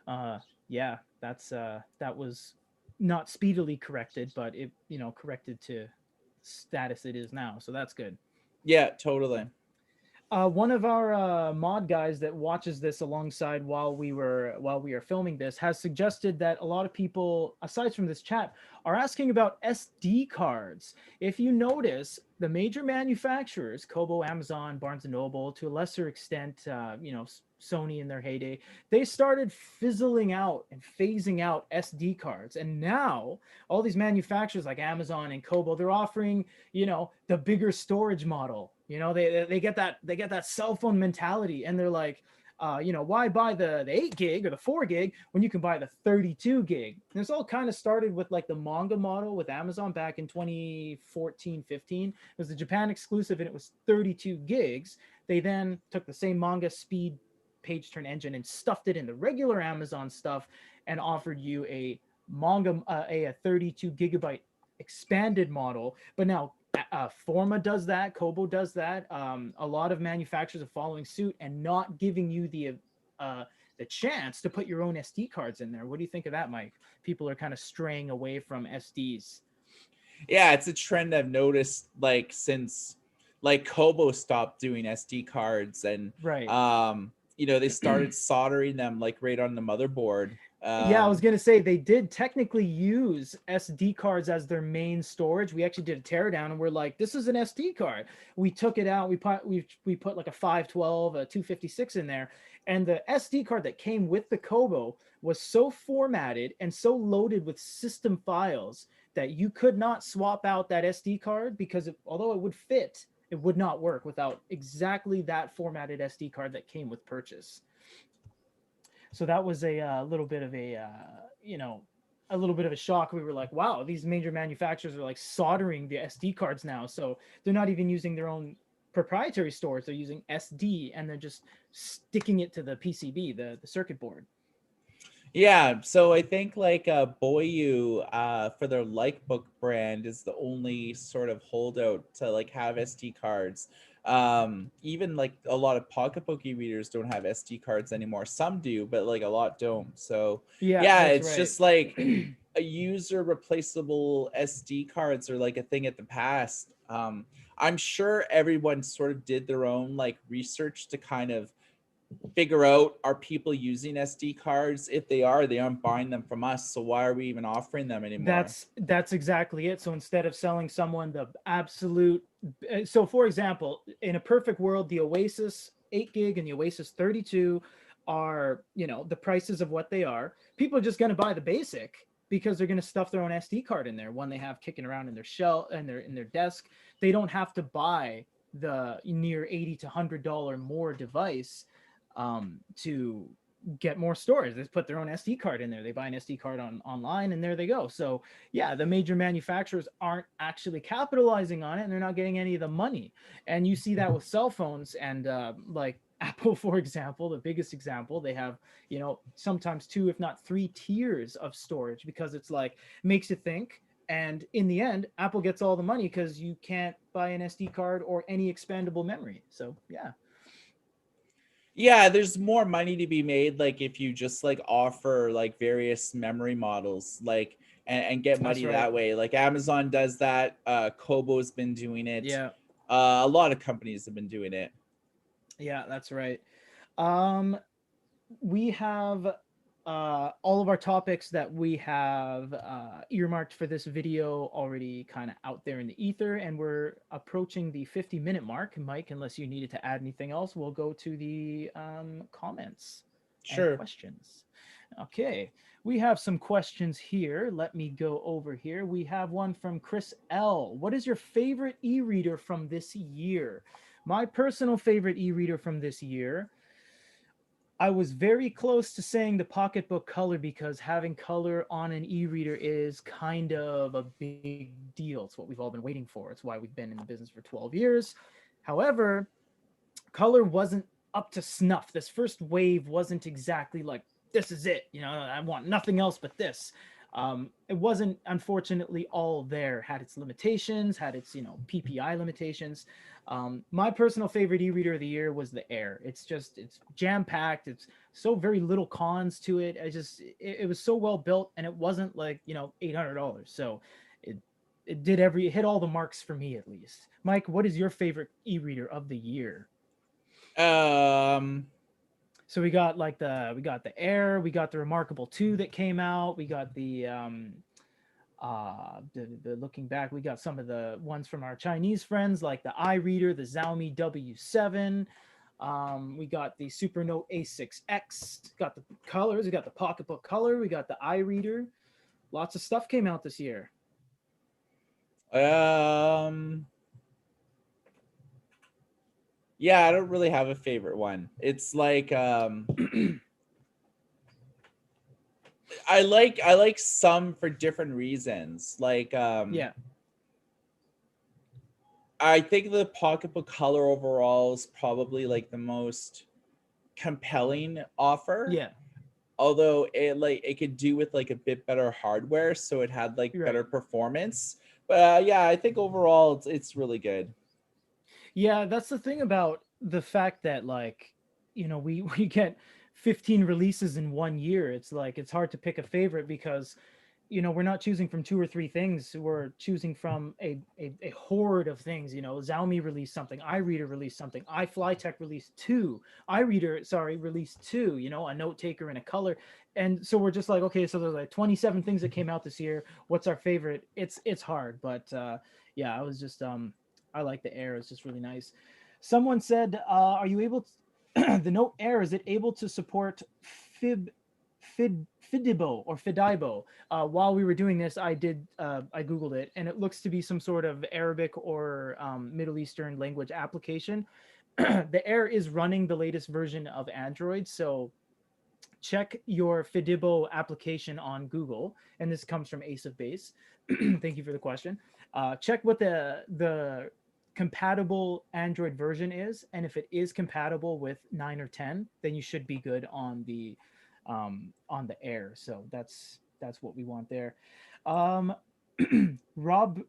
uh, yeah, that was not speedily corrected, but it corrected to status it is now. So that's good. Yeah, totally. One of our mod guys that watches this alongside while we are filming this has suggested that a lot of people, aside from this chat, are asking about SD cards. If you notice, the major manufacturers, Kobo, Amazon, Barnes and Noble, to a lesser extent, Sony in their heyday, they started fizzling out and phasing out SD cards, and now all these manufacturers like Amazon and Kobo, they're offering the bigger storage model. They get that cell phone mentality, and they're like, why buy the 8 gig or the 4 gig when you can buy the 32 gig? And this all kind of started with like the manga model with Amazon back in 2014-15. It was the Japan exclusive, and it was 32 gigs. They then took the same manga speed page turn engine and stuffed it in the regular Amazon stuff and offered you a manga a 32 gigabyte expanded model. But now Forma does that, Kobo does that. A lot of manufacturers are following suit and not giving you the chance to put your own SD cards in there. What do you think of that, Mike? People are kind of straying away from SDs. Yeah, it's a trend I've noticed like since like Kobo stopped doing SD cards, and Right. they started soldering them like right on the motherboard. Yeah, I was gonna say they did technically use SD cards as their main storage. We actually did a teardown, and we're like, "This is an SD card." We took it out. We put like a 512, a 256 in there, and the SD card that came with the Kobo was so formatted and so loaded with system files that you could not swap out that SD card because although it would fit, it would not work without exactly that formatted SD card that came with purchase. So that was a little bit of a little bit of a shock. We were like, wow, these major manufacturers are like soldering the SD cards now. So they're not even using their own proprietary stores. They're using SD, and they're just sticking it to the PCB, the circuit board. Yeah, so I think like Boyu for their Likebook brand is the only sort of holdout to like have SD cards. Even like a lot of pocketbook e-readers don't have SD cards anymore. Some do, but like a lot don't. So Yeah, yeah, that's it's right. just like a user replaceable SD cards are like a thing at the past. I'm sure everyone sort of did their own like research to kind of figure out, are people using SD cards? If they are, they aren't buying them from us. So why are we even offering them anymore? That's exactly it. So instead of selling someone the absolute, so for example, in a perfect world, the Oasis 8 gig and the Oasis 32 are, the prices of what they are. People are just going to buy the basic because they're going to stuff their own SD card in there, one they have kicking around in their shell and in their desk. They don't have to buy the near 80 to $100 more device to get more storage. They just put their own SD card in there. They buy an SD card online, and there they go. So yeah, the major manufacturers aren't actually capitalizing on it, and they're not getting any of the money. And you see that with cell phones, and like Apple, for example, the biggest example, they have sometimes two, if not three tiers of storage because it's like makes you think. And in the end, Apple gets all the money because you can't buy an SD card or any expandable memory. So yeah, Yeah, there's more money to be made like if you just like offer like various memory models, like and get that's money right. that way. Like Amazon does that. Kobo's been doing it. Yeah, A lot of companies have been doing it. yeah, that's right. Um, we have all of our topics that we have earmarked for this video already kind of out there in the ether, and we're approaching the 50-minute mark. Mike, unless you needed to add anything else, we'll go to the comments and Sure. questions. Okay, we have some questions here. Let me go over here. We have one from Chris L. What is your favorite e-reader from this year? My personal favorite e-reader from this year, I was very close to saying the pocketbook color because having color on an e-reader is kind of a big deal. It's what we've all been waiting for. It's why we've been in the business for 12 years. However, color wasn't up to snuff. This first wave wasn't exactly like, this is it. I want nothing else but this. It wasn't, unfortunately, all there. Had its limitations, had its PPI limitations. My personal favorite e-reader of the year was the Air. It's jam packed. It's so very little cons to it. It was so well built, and it wasn't like $800. So it it hit all the marks for me at least. Mike, what is your favorite e-reader of the year? Um, So we got the Air, we got the Remarkable 2 that came out, we got the looking back, we got some of the ones from our Chinese friends like the iReader, the Xiaomi W7. We got the Supernote A6X, got the colors, we got the Pocketbook Color, we got the iReader. Lots of stuff came out this year. um, yeah, I don't really have a favorite one. It's like I like some for different reasons. Like Yeah, I think the pocketbook color overall is probably like the most compelling offer. yeah, Although it could do with like a bit better hardware, so it had like you're right. better performance. But yeah, I think overall it's really good. Yeah, that's the thing about the fact that we we get 15 releases in 1 year. It's like it's hard to pick a favorite because we're not choosing from two or three things. We're choosing from a horde of things. Xiaomi released something, iReader released something, iFlyTech released two, iReader, sorry, released two, a note taker and a color. And so we're just like, okay, so there's like 27 things that came out this year. What's our favorite? It's hard, but yeah, I like the Air. It's just really nice. Someone said, are you able to, the Note Air, is it able to support fib Fidibo or Fidibo? While we were doing this, I googled it, and it looks to be some sort of Arabic or Middle Eastern language application. The Air is running the latest version of Android, so check your Fidibo application on Google. And this comes from Ace of Base. Thank you for the question. Check what the compatible Android version is, and if it is compatible with 9 or 10, then you should be good on the Air. So that's what we want there. Um, Rob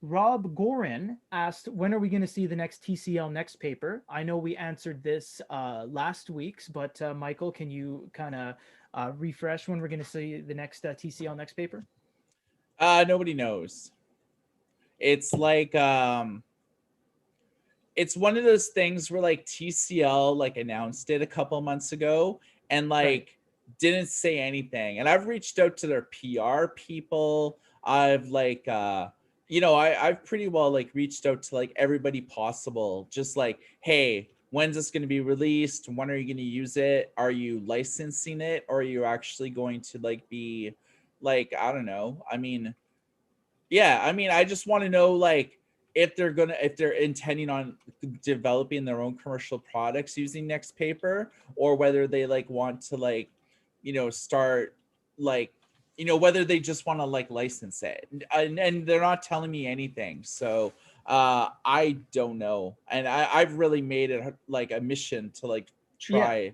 Rob Gorin asked, when are we going to see the next TCL Next paper? I know we answered this last week's, but Michael, can you kind of refresh when we're going to see the next TCL Next paper? Nobody knows. It's like it's one of those things where like TCL like announced it a couple months ago and Right. like didn't say anything. And I've reached out to their PR people. I've like I've pretty well like reached out to like everybody possible. Just like, hey, when's this gonna be released? When are you gonna use it? Are you licensing it? Or are you actually going to like be like, I don't know. I just want to know like if they're intending on developing their own commercial products using Next Paper, or whether they like want to like, start like, whether they just want to like license it. And they're not telling me anything. So I don't know. And I've really made it like a mission to like Yeah. try.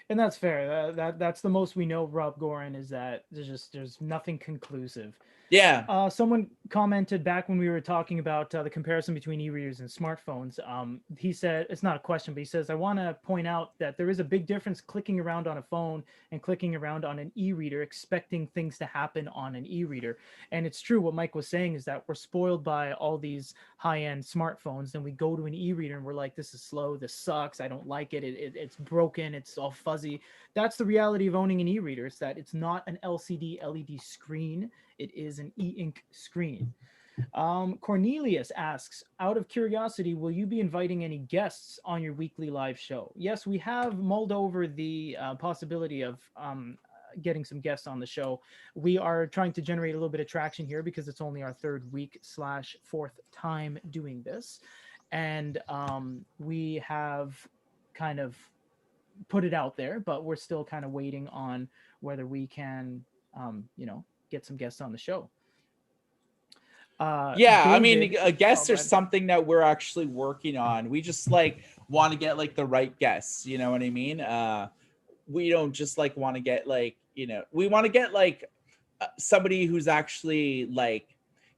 And that's fair. That's the most we know. Rob Gorin is that there's nothing conclusive. Yeah. Someone commented back when we were talking about the comparison between e-readers and smartphones. He said, it's not a question, but he says, I want to point out that there is a big difference clicking around on a phone and clicking around on an e-reader, expecting things to happen on an e-reader. And it's true. What Mike was saying is that we're spoiled by all these high-end smartphones. Then we go to an e-reader and we're like, this is slow. This sucks. I don't like it. It's broken. It's all fuzzy. That's the reality of owning an e-reader. It's that it's not an LCD LED screen. It is an e-ink screen. Cornelius asks, out of curiosity, will you be inviting any guests on your weekly live show? Yes, we have mulled over the possibility of getting some guests on the show. We are trying to generate a little bit of traction here because it's only our third week / fourth time doing this. and we have kind of put it out there, but we're still kind of waiting on whether we can, get some guests on the show. Yeah, I mean, David, I oh, guess go there's ahead. something that we're actually working on. We just like want to get like the right guests, you know what I mean? We don't just like want to get like, we want to get like somebody who's actually like,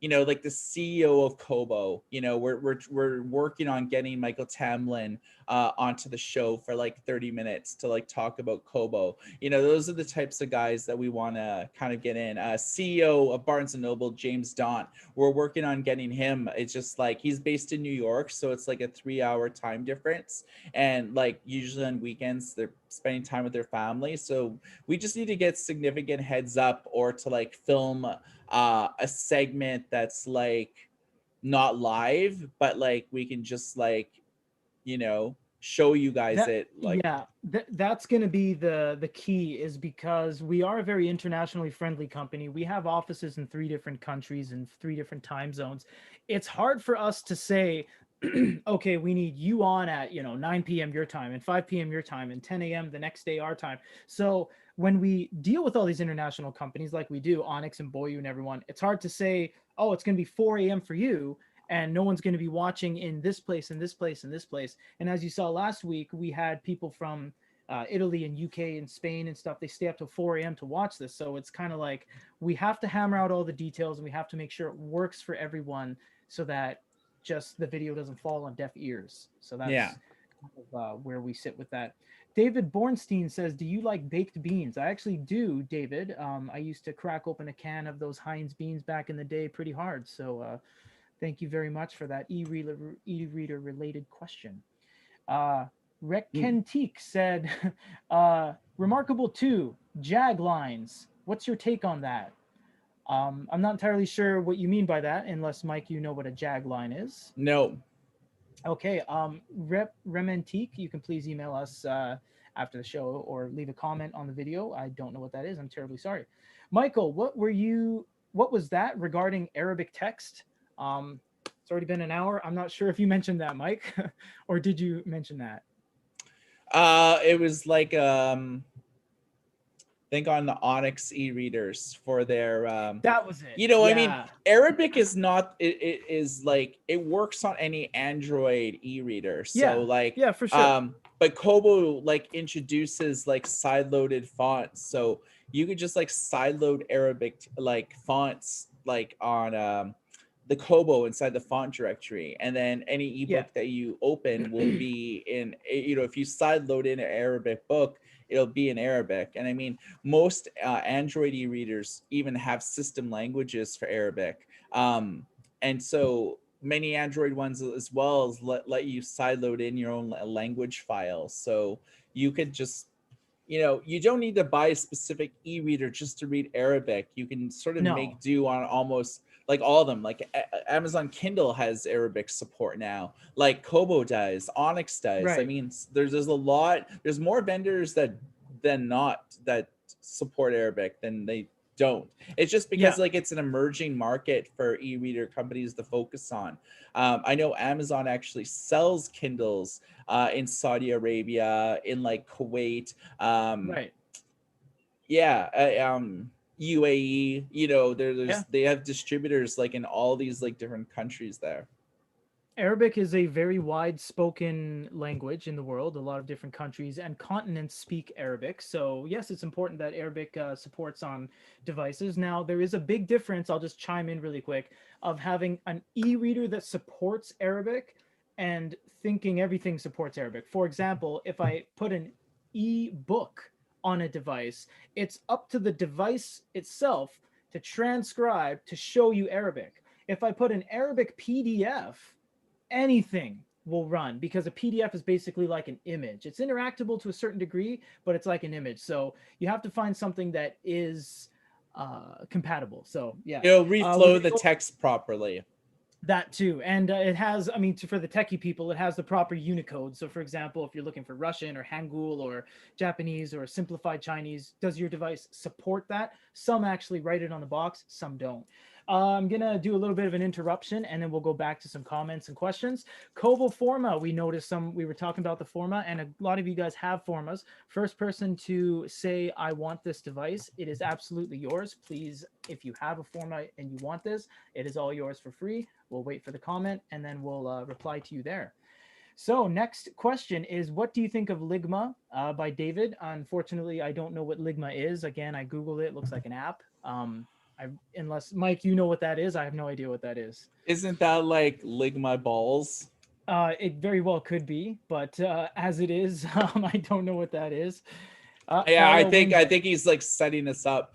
like the CEO of Kobo. We're working on getting Michael Tamlin onto the show for like 30 minutes to like talk about Kobo. Those are the types of guys that we want to kind of get in. CEO of Barnes and Noble, James Daunt. We're working on getting him. It's just like he's based in New York, so it's like a 3-hour time difference, and like usually on weekends they're spending time with their family. So we just need to get significant heads up or to like film a segment that's like not live, but like we can just like show you guys That it like. yeah, that's going to be the key, is because we are a very internationally friendly company. We have offices in 3 different countries and 3 different time zones. It's hard for us to say, okay, we need you on at 9 p.m. your time and 5 p.m. your time and 10 a.m. the next day our time. So when we deal with all these international companies like we do, Onyx and Boyu and everyone, it's hard to say, oh, it's going to be 4 a.m. for you, and no one's going to be watching in this place and this place and this place. And as you saw last week, we had people from Italy and UK and Spain and stuff. They stay up till 4 a.m. to watch this. So it's kind of like we have to hammer out all the details, and we have to make sure it works for everyone, so that just the video doesn't fall on deaf ears. So Yeah. that's kind of, where we sit with that. David Bornstein says, "Do you like baked beans?" I actually do, David. I used to crack open a can of those Heinz beans back in the day pretty hard. So thank you very much for that e-reader related question. Uh, Rek Mm. Kentique said, "Remarkable 2, Jag lines. What's your take on that?" I'm not entirely sure what you mean by that, unless, Mike, you know what a Jag line is. No. Okay, Rementique, you can please email us after the show or leave a comment on the video. I don't know what that is. I'm terribly sorry. Michael, what was that regarding Arabic text? It's already been an hour. I'm not sure if you mentioned that, Mike, or did you mention that? It was like think on the Onyx e-readers for their That was it. I mean, Yeah. Arabic is not, it is like it works on any Android e-reader. So Yeah. like Yeah, for sure. but Kobo like introduces like side-loaded fonts. So you could just like side-load Arabic like fonts like on the Kobo inside the font directory, and then any Yeah. ebook that you open will be in, if you side load in an Arabic book, it'll be in Arabic. And I mean, most Android e-readers even have system languages for Arabic, and so many Android ones as well as let you sideload in your own language files. So you could just, you don't need to buy a specific e-reader just to read Arabic. You can sort of No. make do on almost like all of them. Like Amazon Kindle has Arabic support now, like Kobo does, Onyx does. I Right. mean, there's a lot. There's more vendors than not that support Arabic than they don't. It's just because Yeah. like it's an emerging market for e-reader companies to focus on. I know Amazon actually sells Kindles in Saudi Arabia, in like Kuwait, um, Right. yeah, UAE. Yeah. They have distributors like in all these like different countries there. Arabic is a very wide spoken language in the world. A lot of different countries and continents speak Arabic. So, yes, it's important that Arabic supports on devices. Now, there is a big difference. I'll just chime in really quick, of having an e reader that supports Arabic and thinking everything supports Arabic. For example, if I put an e book on a device, it's up to the device itself to transcribe to show you Arabic. If I put an Arabic PDF, anything will run, because a PDF is basically like an image. It's interactable to a certain degree, but it's like an image. So you have to find something that is compatible. So yeah, when Reflow we the go text properly. that too, and it has, I mean, for the techie people, it has the proper Unicode. So for example, if you're looking for Russian or Hangul or Japanese or simplified Chinese, does your device support that? Some actually write it on the box, some don't. I'm gonna do a little bit of an interruption, and then we'll go back to some comments and questions. Kobo Forma, we noticed some. We were talking about the Forma, and a lot of you guys have Formas. First person to say I want this device, it is absolutely yours. Please, if you have a Forma and you want this, it is all yours for free. We'll wait for the comment, and then we'll reply to you there. So next question is, what do you think of Ligma by David? Unfortunately, I don't know what Ligma is. Again, I Googled it. It looks like an app. Unless Mike, you know what that is. I have no idea what that is. Isn't that like lick my balls? It very well could be, but as it is, I don't know what that is. Yeah, I Follow think Winged. I think he's like setting us up.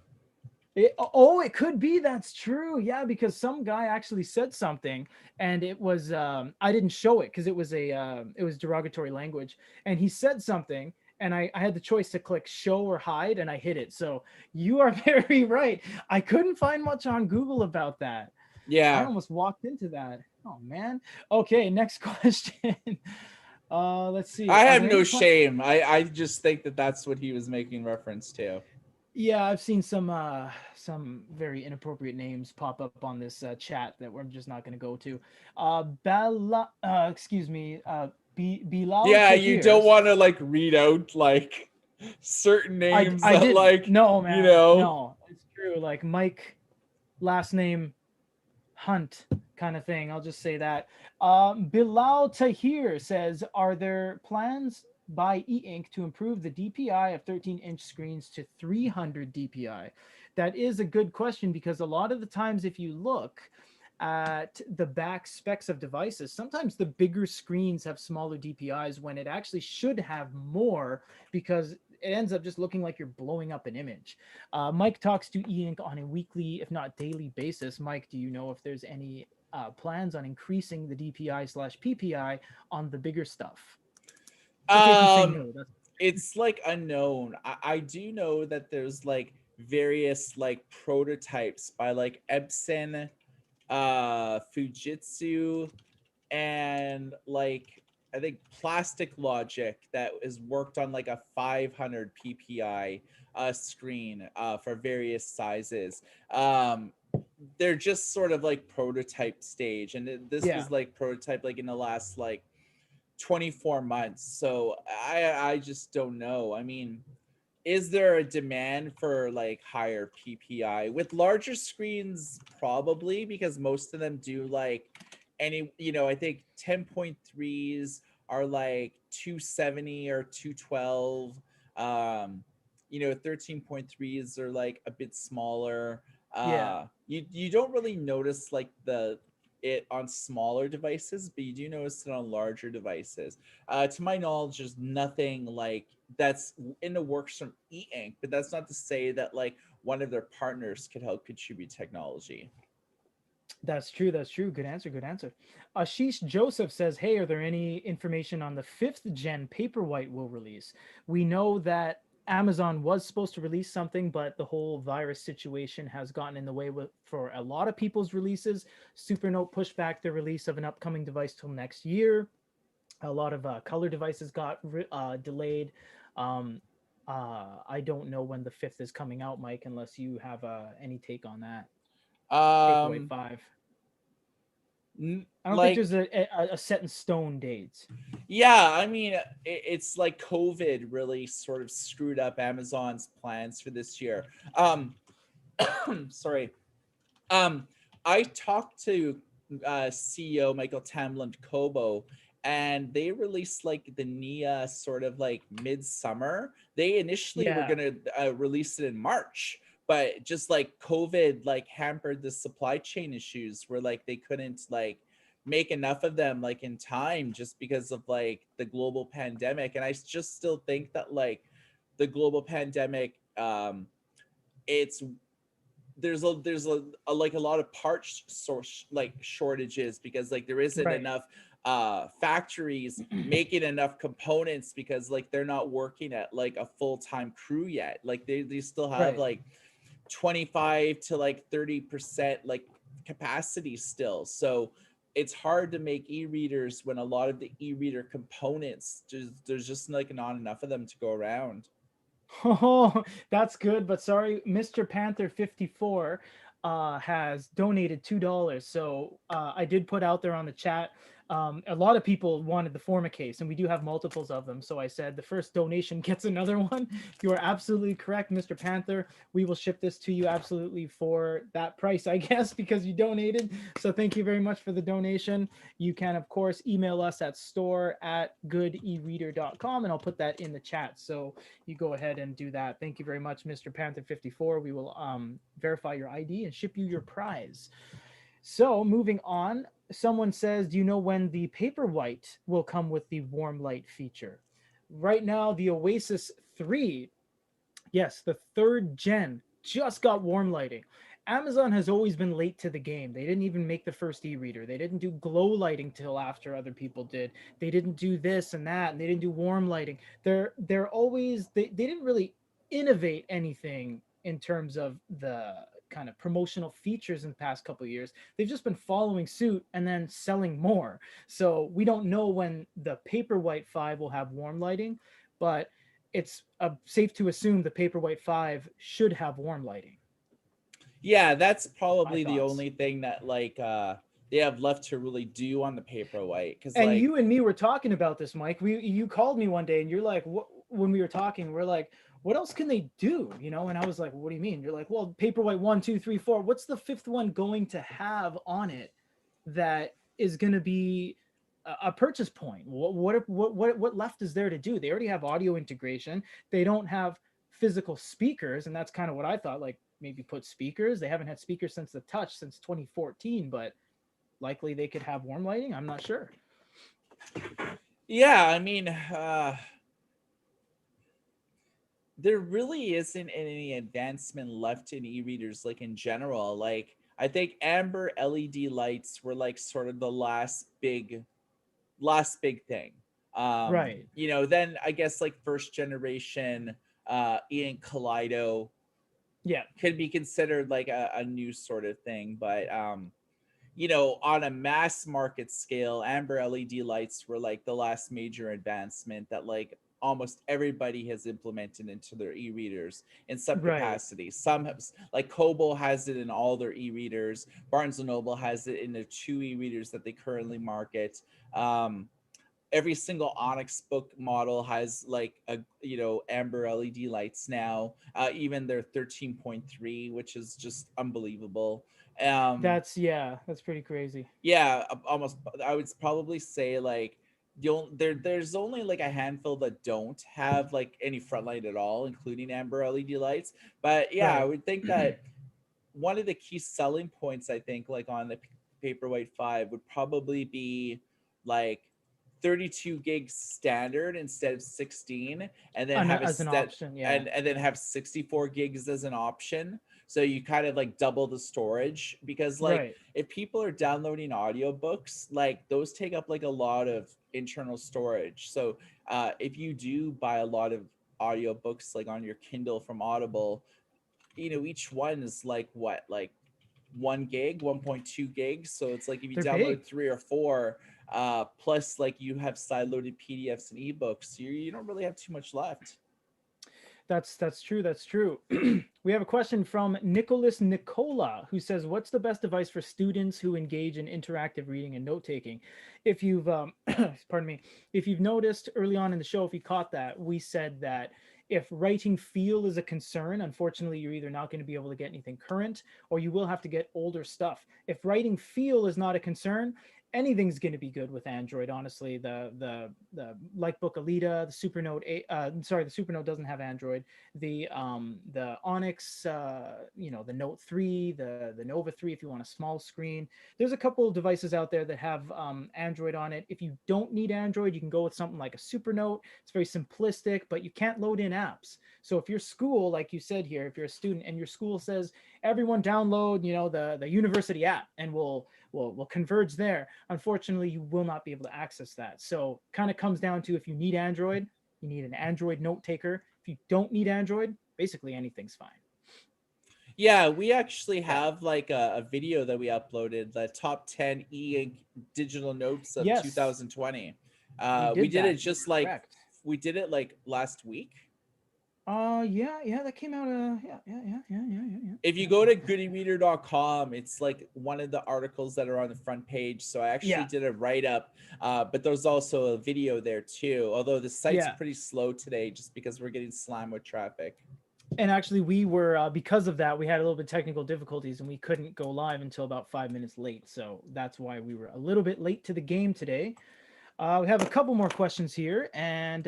It could be. That's true. Yeah, because some guy actually said something, and it was I didn't show it because it was derogatory language, and he said something, and I had the choice to click show or hide, and I hit it. So you are very right. I couldn't find much on Google about that. I Yeah. almost walked into that. Oh man. Okay, next question. Let's see. I Are have there no any shame. I just think that that's what he was making reference to. Yeah, I've seen some very inappropriate names pop up on this chat that we're just not going to go to. Bella, excuse me, Bilal Yeah, you don't Tahirs. want to like read out like certain names I that didn't. like, No, you man. know. No, it's true. Like Mike, last name Hunt kind of thing. I'll just say that. Bilal Tahir says, are there plans by eink to improve the DPI of 13-inch screens to 300 DPI? That is a good question because a lot of the times, if you look at the back specs of devices, sometimes the bigger screens have smaller DPIs when it actually should have more because it ends up just looking like you're blowing up an image. Mike talks to eink on a weekly, if not daily basis. Mike, do you know if there's any plans on increasing the DPI slash PPI on the bigger stuff? It's okay if you say Um no. That's it's like unknown. I do know that there's like various like prototypes by like Epson, Fujitsu, and like I think Plastic Logic that is worked on like a 500 ppi screen for various sizes. They're just sort of like prototype stage, and this yeah. was like prototype like in the last like 24 months. So I just don't know. I mean, is there a demand for like higher PPI with larger screens? Probably, because most of them do like any, I think 10.3s are like 270 or 212. 13.3s are like a bit smaller. Yeah. You don't really notice like the it on smaller devices, but you do notice it on larger devices. To my knowledge, there's nothing like that's in the works from eink, but that's not to say that like one of their partners could help contribute technology. That's true. That's true. Good answer. Good answer. Ashish Joseph says, "Hey, are there any information on the fifth gen Paperwhite will release? We know that Amazon was supposed to release something, but the whole virus situation has gotten in the way for a lot of people's releases. Supernote pushed back the release of an upcoming device till next year. A lot of color devices got delayed. Um, I don't know when the fifth is coming out, Mike, unless you have any take on that. Paperwhite Um, 5. I don't think there's like a set in stone date. yeah, I mean, it's like COVID really sort of screwed up Amazon's plans for this year. Sorry. Um, I talked to CEO Michael Tamlin Kobo, and they released like the Nia sort of like midsummer. They initially were Yeah, gonna release it in March, but just like COVID like hampered the supply chain issues where like they couldn't like make enough of them like in time just because of like the global pandemic. And I just still think that like the global pandemic, it's there's like a lot of parts source like shortages because like there isn't right. enough factories making enough components because like they're not working at like a full-time crew yet. Like they still have Right. like 25 to like 30% like capacity still. So it's hard to make e-readers when a lot of the e-reader components there's just like not enough of them to go around. Oh, that's good. But sorry, Mr. Panther 54. has donated $2. So I did put out there on the chat. A lot of people wanted the Forma case, and we do have multiples of them. So I said the first donation gets another one. You are absolutely correct, Mr. Panther. We will ship this to you absolutely for that price, I guess, because you donated. So thank you very much for the donation. You can, of course, email us at store@goodereader.com, and I'll put that in the chat. So you go ahead and do that. Thank you very much, Mr. Panther54. We will verify your ID and ship you your prize. So moving on, someone says, do you know when the Paperwhite will come with the warm light feature? Right now, the Oasis 3, yes, the third gen, just got warm lighting. Amazon has always been late to the game. They didn't even make the first e-reader. They didn't do glow lighting till after other people did. They didn't do this and that, and they didn't do warm lighting. They're always they didn't really innovate anything in terms of the kind of promotional features in the past couple of years. They've just been following suit and then selling more. So we don't know when the Paperwhite 5 will have warm lighting, but it's safe to assume the Paperwhite 5 should have warm lighting. Yeah, that's My probably the thoughts. only thing that like they have left to really do on the Paperwhite, because And like you and me were talking about this, Mike. You called me one day and you're like, what, when we were talking, we're like, what else can they do? You know, and I was like, what do you mean? You're like, well, Paperwhite 1, 2, 3, 4. What's the fifth one going to have on it that is going to be a purchase point? What left is there to do? They already have audio integration. They don't have physical speakers, and that's kind of what I thought. Like maybe put speakers. They haven't had speakers since the Touch since 2014, but likely they could have warm lighting. I'm not sure. yeah, I mean, there really isn't any advancement left in e-readers like in general. Like I think amber LED lights were like sort of the last big thing. Right. Then I guess like first generation eink kaleido Yeah. can be considered like a new sort of thing, but on a mass market scale, amber LED lights were like the last major advancement that like almost everybody has implemented into their e-readers in some Right. capacity. Some have, like Kobo has it in all their e-readers. Barnes and Noble has it in their two e-readers that they currently market. Every single Onyx book model has like a amber LED lights now. Even their 13.3, which is just unbelievable. um That's pretty crazy. yeah, almost. I would probably say like there's only like a handful that don't have like any front light at all, including amber LED lights. But yeah, I Right. would think that one of the key selling points, I think, like on the Paperwhite 5 would probably be like 32 gigs standard instead of 16, and then have a As an set option, yeah. and then have 64 gigs as an option. So you kind of like double the storage, because like Right. if people are downloading audiobooks, like those take up like a lot of internal storage. So if you do buy a lot of audiobooks like on your Kindle from Audible, each one is like what, like 1 gig, 1.2 gigs. So it's like if you They're download big. three or four, plus like you have sideloaded PDFs and ebooks, you don't really have too much left. That's true. That's true. We have a question from Nicholas Nicola, who says, "What's the best advice for students who engage in interactive reading and note taking?" If you've, pardon me, if you've noticed early on in the show, if you caught that, we said that if writing feel is a concern, unfortunately, you're either not going to be able to get anything current, or you will have to get older stuff. If writing feel is not a concern, anything's going to be good with Android. Honestly, the Lightbook Alita, the Supernote, sorry, the Supernote doesn't have Android. The Onyx, the Note 3, the Nova 3, if you want a small screen. There's a couple of devices out there that have Android on it. If you don't need Android, you can go with something like a Supernote. It's very simplistic, but you can't load in apps. So if your school, like you said here, if you're a student and your school says everyone download, the university app, and we'll converge there. Unfortunately, you will not be able to access that. So kind of comes down to, if you need Android, you need an Android note taker. If you don't need Android, basically anything's fine. Yeah, we actually Yeah. have like a video that we uploaded, the top 10 digital notes of Yes, 2020. we We did did it that. just You're like correct. we did it like last week. Yeah, that came out. Yeah. If you go to goodereader.com, it's like one of the articles that are on the front page. So I actually Yeah, did a write up, but there's also a video there too. Although the site's yeah. pretty slow today, just because we're getting slammed with traffic. And actually, we were because of that, we had a little bit of technical difficulties, and we couldn't go live until about 5 minutes late. So that's why we were a little bit late to the game today. We have a couple more questions here, and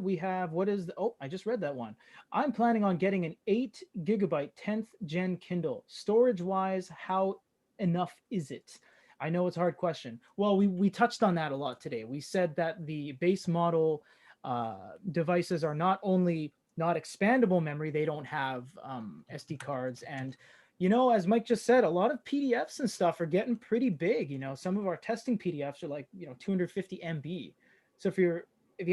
we have what is the, oh, I just read that one. I'm planning on getting an 8 GB 10th gen Kindle. Storage wise, how enough is it? I know it's a hard question. Well, we touched on that a lot today. We said that the base model devices are not only not expandable memory, they don't have SD cards. And as Mike just said, a lot of PDFs and stuff are getting pretty big. Some of our testing PDFs are like 250 MB. So if you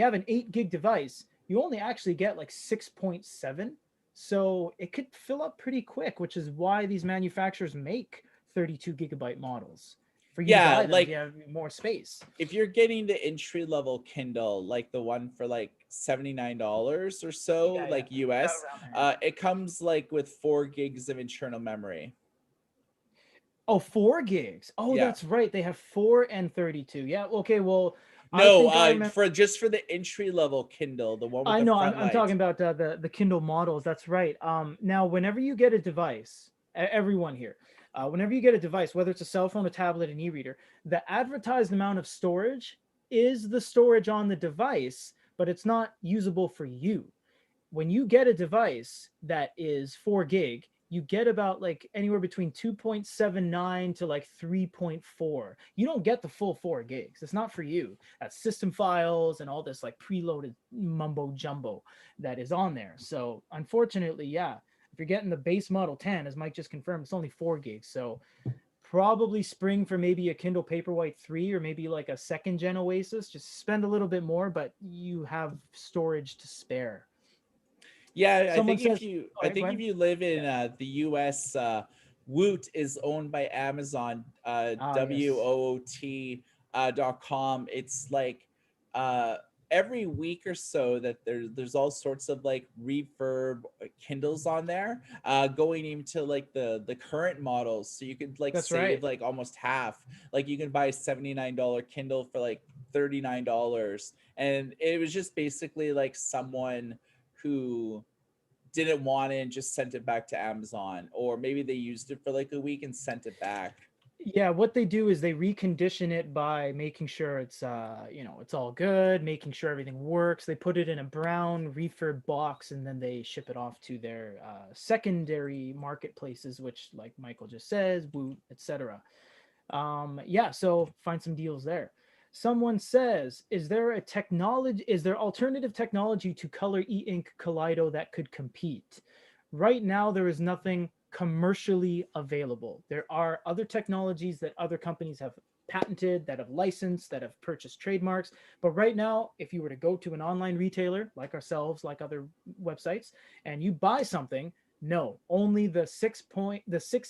have an 8 gig device, you only actually get like 6.7. So it could fill up pretty quick, which is why these manufacturers make 32 GB models for you to Yeah, buy them if you like have more space. if you're getting the entry level Kindle, like the one for like $79 or so, Yeah, like US, around there. it comes like with 4 gigs of internal memory. Oh, 4 gigs. Oh, Yeah. that's right. They have 4 and 32. Yeah. Okay. Well, I No, think I remember. for just for the entry level Kindle, the one with I the know. front I'm talking light. about the Kindle models. That's right. Now, whenever you get a device, everyone here, whenever you get a device, whether it's a cell phone, a tablet, an e-reader, the advertised amount of storage is the storage on the device, but it's not usable for you. When you get a device that is 4 gig, you get about like anywhere between 2.79 to like 3.4. You don't get the full 4 gigs. It's not for you. That's system files and all this like preloaded mumbo jumbo that is on there. So unfortunately, yeah, if you're getting the base model 10, as Mike just confirmed, it's only 4 gigs. So probably spring for maybe a Kindle Paperwhite 3 or maybe like a second gen Oasis. Just spend a little bit more, but you have storage to spare. Yeah, Someone says, I "Oh, go think if ahead." you live Yeah. in the US, Woot is owned by Amazon, Ah, yes. WOOT .com. It's like uh every week or so that there's all sorts of like refurb Kindles on there, going into like the current models. So you could like That's save right. like almost half. Like you can buy a $79 Kindle for like $39. And it was just basically like someone who didn't want it and just sent it back to Amazon, or maybe they used it for like a week and sent it back. Yeah, what they do is they recondition it by making sure it's it's all good, making sure everything works. They put it in a brown refurb box and then they ship it off to their secondary marketplaces, which like Michael just says, Boot, etc. Yeah, so find some deals there. Someone says, is there alternative technology to color e-ink Kaleido that could compete? Right now, there is nothing commercially available. There are other technologies that other companies have patented, that have licensed, that have purchased trademarks. But right now, if you were to go to an online retailer like ourselves, like other websites, and you buy something, no, only the 6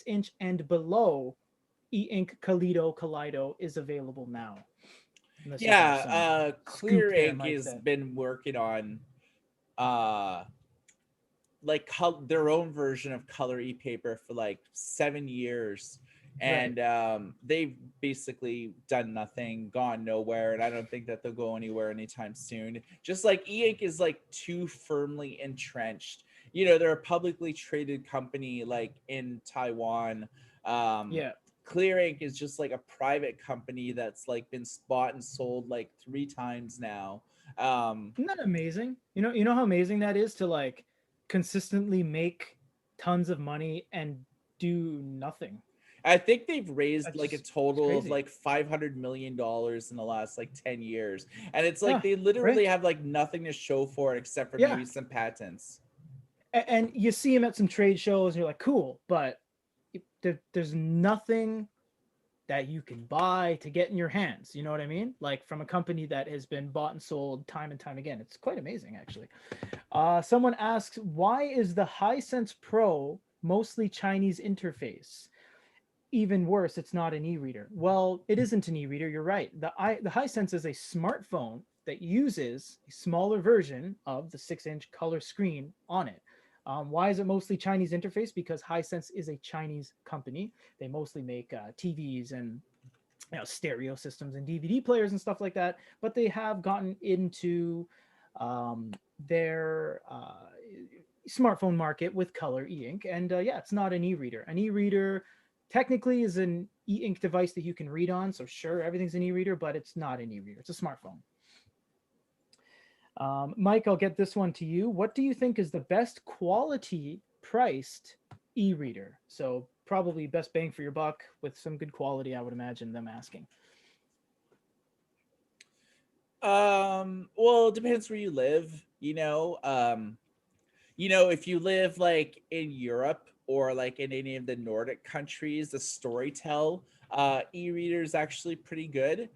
inch and below e-ink Kaleido is available now. Unless you have Yeah, some Clear scoop there, Ink Mike. has That been working on uh like their own version of color e-paper for like 7 years, right. and they've basically done nothing, gone nowhere, and I don't think that they'll go anywhere anytime soon. Just like e-ink is like too firmly entrenched. They're a publicly traded company like in Taiwan. um Yeah. Clear Ink is just like a private company that's like been bought and sold like 3 times now. um Isn't that amazing? You know how amazing that is to like consistently make tons of money and do nothing. I think they've raised like a It's total of crazy. like $500 million in the last like 10 years. And it's like Yeah, they right. literally have like nothing to show for it except for Yeah, maybe some patents. and you see him at some trade shows, and you're like, cool, but there's nothing that you can buy to get in your hands. You know what I mean? Like from a company that has been bought and sold time and time again. It's quite amazing, actually. Someone asks, why is the Hisense Pro mostly Chinese interface? Even worse, it's not an e-reader. Well, it isn't an e-reader. You're right. The Hisense is a smartphone that uses a smaller version of the 6-inch color screen on it. Why is it mostly Chinese interface? Because Hisense is a Chinese company. They mostly make TVs and stereo systems and DVD players and stuff like that. But they have gotten into their smartphone market with color e-ink, and yeah, it's not an e-reader. An e-reader technically is an e-ink device that you can read on. So sure, everything's an e-reader, but it's not an e-reader. It's a smartphone. Mike, I'll get this one to you. What do you think is the best quality priced e-reader? So probably best bang for your buck with some good quality, I would imagine them asking. Well, it depends where you live, if you live like in Europe or like in any of the Nordic countries, the Storytel e-reader is actually pretty good.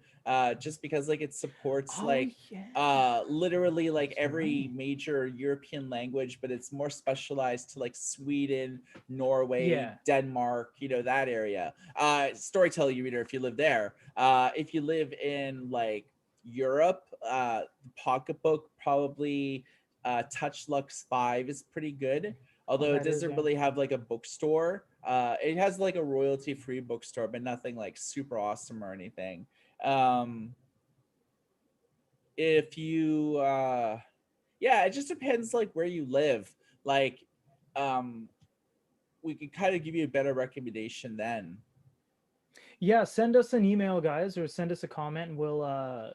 Just because like it supports Oh like yeah, literally like that's every right. major European language, but it's more specialized to like Sweden, Norway, Yeah, Denmark, that area. Storytel e-reader if you live there. If you live in like Europe, pocketbook probably Touch Lux 5 is pretty good, oh although it that is, doesn't yeah. really have like a bookstore. It has like a royalty free bookstore, but nothing like super awesome or anything. Um, if you, yeah, it just depends like where you live. Like, um, we could kind of give you a better recommendation then. Yeah, send us an email, guys, or send us a comment, and we'll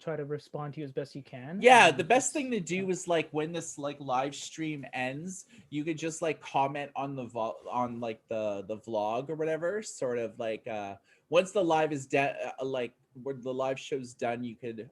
try to respond to you as best you can. Yeah, the best It's thing to yeah. do is like when this like live stream ends, you could just like comment on the on like the vlog or whatever, sort of like once the live is like when the live show's done, you could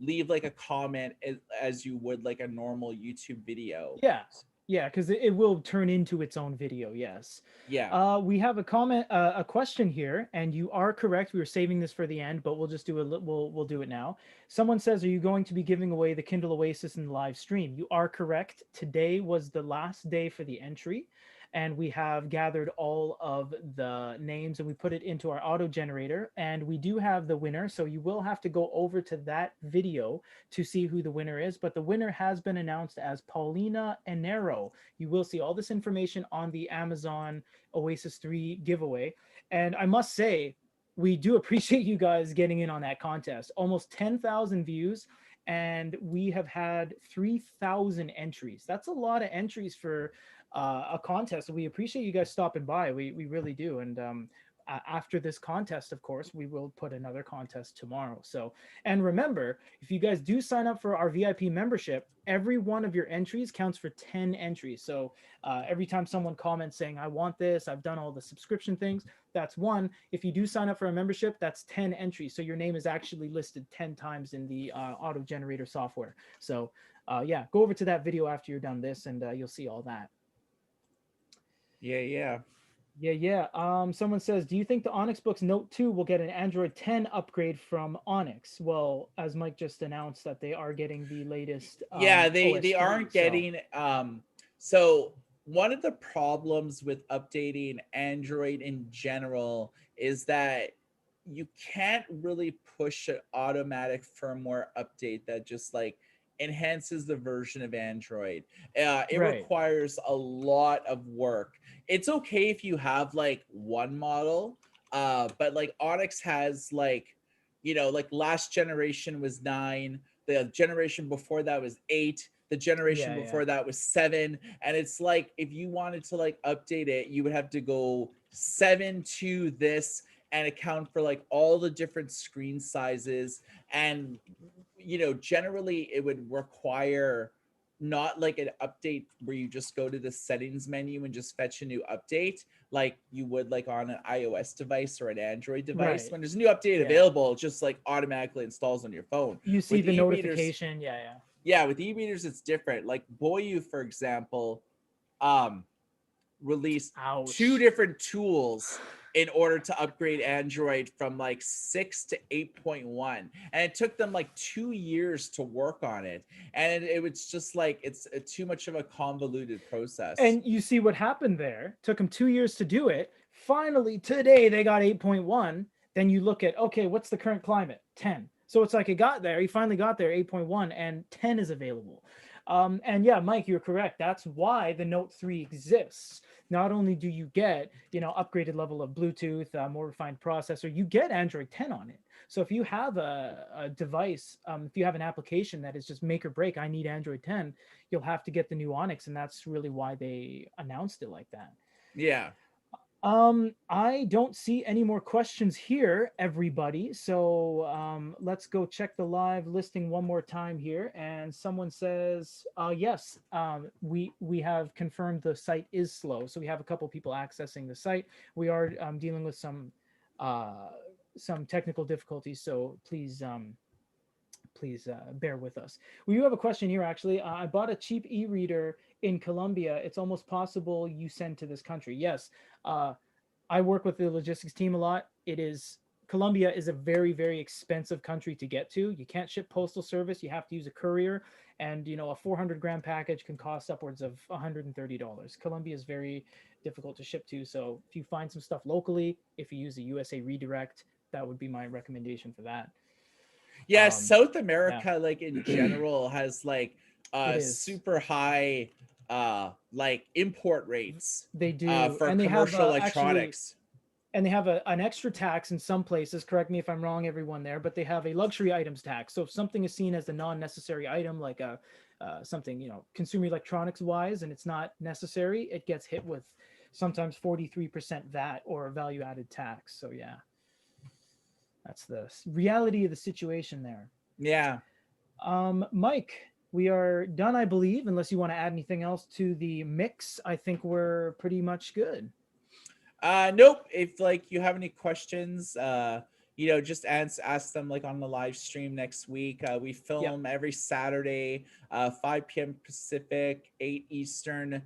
leave like a comment as you would like a normal YouTube video. Yeah, yeah, because it will turn into its own video. Yes. Yeah. We have a comment, a question here, and you are correct. We were saving this for the end, but we'll just do it. We'll do it now. Someone says, "Are you going to be giving away the Kindle Oasis in the live stream?" You are correct. Today was the last day for the entry, and we have gathered all of the names and we put it into our auto generator, and we do have the winner. So you will have to go over to that video to see who the winner is. But the winner has been announced as Paulina Enero. You will see all this information on the Amazon Oasis 3 giveaway. And I must say, we do appreciate you guys getting in on that contest. Almost 10,000 views, and we have had 3,000 entries. That's a lot of entries for a contest. We appreciate you guys stopping by. We really do. And after this contest, of course, we will put another contest tomorrow. So, and remember, if you guys do sign up for our VIP membership, every one of your entries counts for 10 entries. So every time someone comments saying, I want this, I've done all the subscription things, that's one. If you do sign up for a membership, that's 10 entries. So your name is actually listed 10 times in the auto generator software. So yeah, go over to that video after you're done this, and you'll see all that. Yeah, yeah. Yeah, yeah. Someone says, do you think the Onyx Books Note 2 will get an Android 10 upgrade from Onyx? Well, as Mike just announced, that they are getting the latest Yeah, they OS 3. aren't So, getting so one of the problems with updating Android in general is that you can't really push an automatic firmware update that just like enhances the version of Android. It right. requires a lot of work. It's okay if you have like one model, but like Onyx has like, like last generation was 9, the generation before that was 8, the generation Yeah, yeah. before that was 7, and it's like if you wanted to like update it, you would have to go 7 to this and account for like all the different screen sizes, and generally it would require not like an update where you just go to the settings menu and just fetch a new update like you would like on an iOS device or an Android device. Right. When there's a new update Yeah. available, it just like automatically installs on your phone. You see With the e-readers, notification. Yeah, yeah. yeah, with e-readers it's different. Like Boyu, for example, um released two Ouch. different tools in order to upgrade Android from like 6 to 8.1, and it took them like 2 years to work on it, and it was just like it's too much of a convoluted process. And you see what happened there. Took them 2 years to do it. Finally, today they got 8.1. Then you look at, okay, what's the current climate? 10. So it's like it got there. He finally got there, 8.1, and 10 is available. And yeah, Mike, you're correct. That's why the Note 3 exists. Not only do you get, upgraded level of Bluetooth, more refined processor, you get Android 10 on it. So if you have a device, if you have an application that is just make or break, I need Android 10, you'll have to get the new Onyx, and that's really why they announced it like that. Yeah. I don't see any more questions here, everybody. So let's go check the live listing one more time here. And someone says, yes, we have confirmed the site is slow. So we have a couple people accessing the site. We are dealing with some technical difficulties. So please bear with us. We do have a question here, actually. I bought a cheap e-reader in Colombia. It's almost possible you send to this country. Yes. I work with the logistics team a lot. Colombia is a very, very expensive country to get to. You can't ship postal service. You have to use a courier. And, a 400-gram package can cost upwards of $130. Colombia is very difficult to ship to. So if you find some stuff locally, if you use a USA redirect, that would be my recommendation for that. Yeah, South Yeah, America, like in general, has like it is. super high like import rates They do. for And they have commercial actually electronics. and they have an extra tax in some places. Correct me if I'm wrong, everyone there, but they have a luxury items tax. So if something is seen as a non-necessary item, like a something consumer electronics wise, and it's not necessary, it gets hit with sometimes 43% VAT or value added tax. So yeah, that's the reality of the situation there. Yeah. Mike, we are done, I believe. Unless you want to add anything else to the mix, I think we're pretty much good. Nope. If like you have any questions, just ask them like on the live stream next week. We Yeah, film every Saturday, 5 p.m. Pacific, 8 Eastern,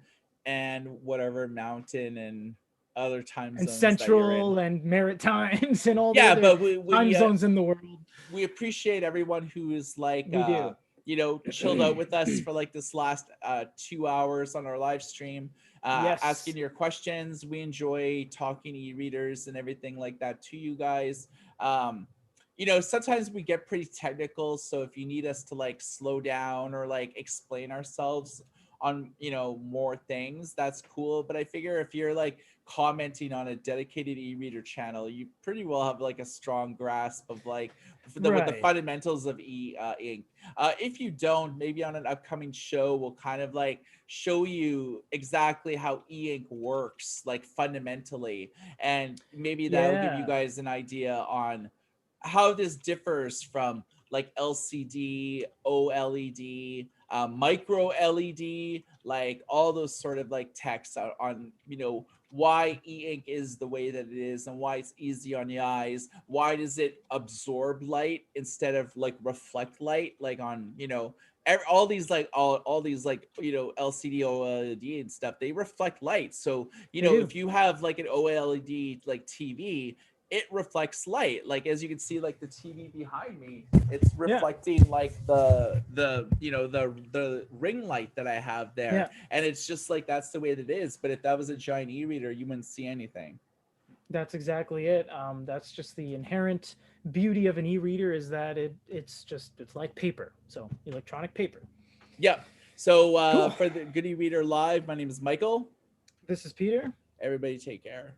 and whatever mountain and other time and zones that you're in. Central and Maritimes and all the Yeah, other but we time we uh, zones in the world. we appreciate everyone who is like We do. chilled out with us for like this last 2 hours on our live stream, asking Yes. your questions. We enjoy talking e-readers and everything like that to you guys. Sometimes we get pretty technical, so if you need us to like slow down or like explain ourselves on more things, that's cool. But I figure if you're like commenting on a dedicated e-reader channel, you pretty well have like a strong grasp of like with the Right. fundamentals of ink. If you don't, maybe on an upcoming show, we'll kind of like show you exactly how e-ink works, like fundamentally, and maybe that'll give you Yeah. guys an idea on how this differs from like LCD, OLED, micro LED, like all those sort of like texts on why e-ink is the way that it is and why it's easy on the eyes. Why does it absorb light instead of like reflect light, like on all these like all these like LCD, OLED and stuff, they reflect light. So They do. if you have like an OLED like TV, it reflects light. Like as you can see, like the TV behind me, it's Yeah. reflecting like the ring light that I have there, Yeah. and it's just like that's the way that it is. But if that was a giant e-reader, you wouldn't see anything. That's exactly it. That's just the inherent beauty of an e-reader is that it's like paper. So electronic paper. Yep. So Cool. for the Good E-Reader Live, my name is Michael. This is Peter. Everybody take care.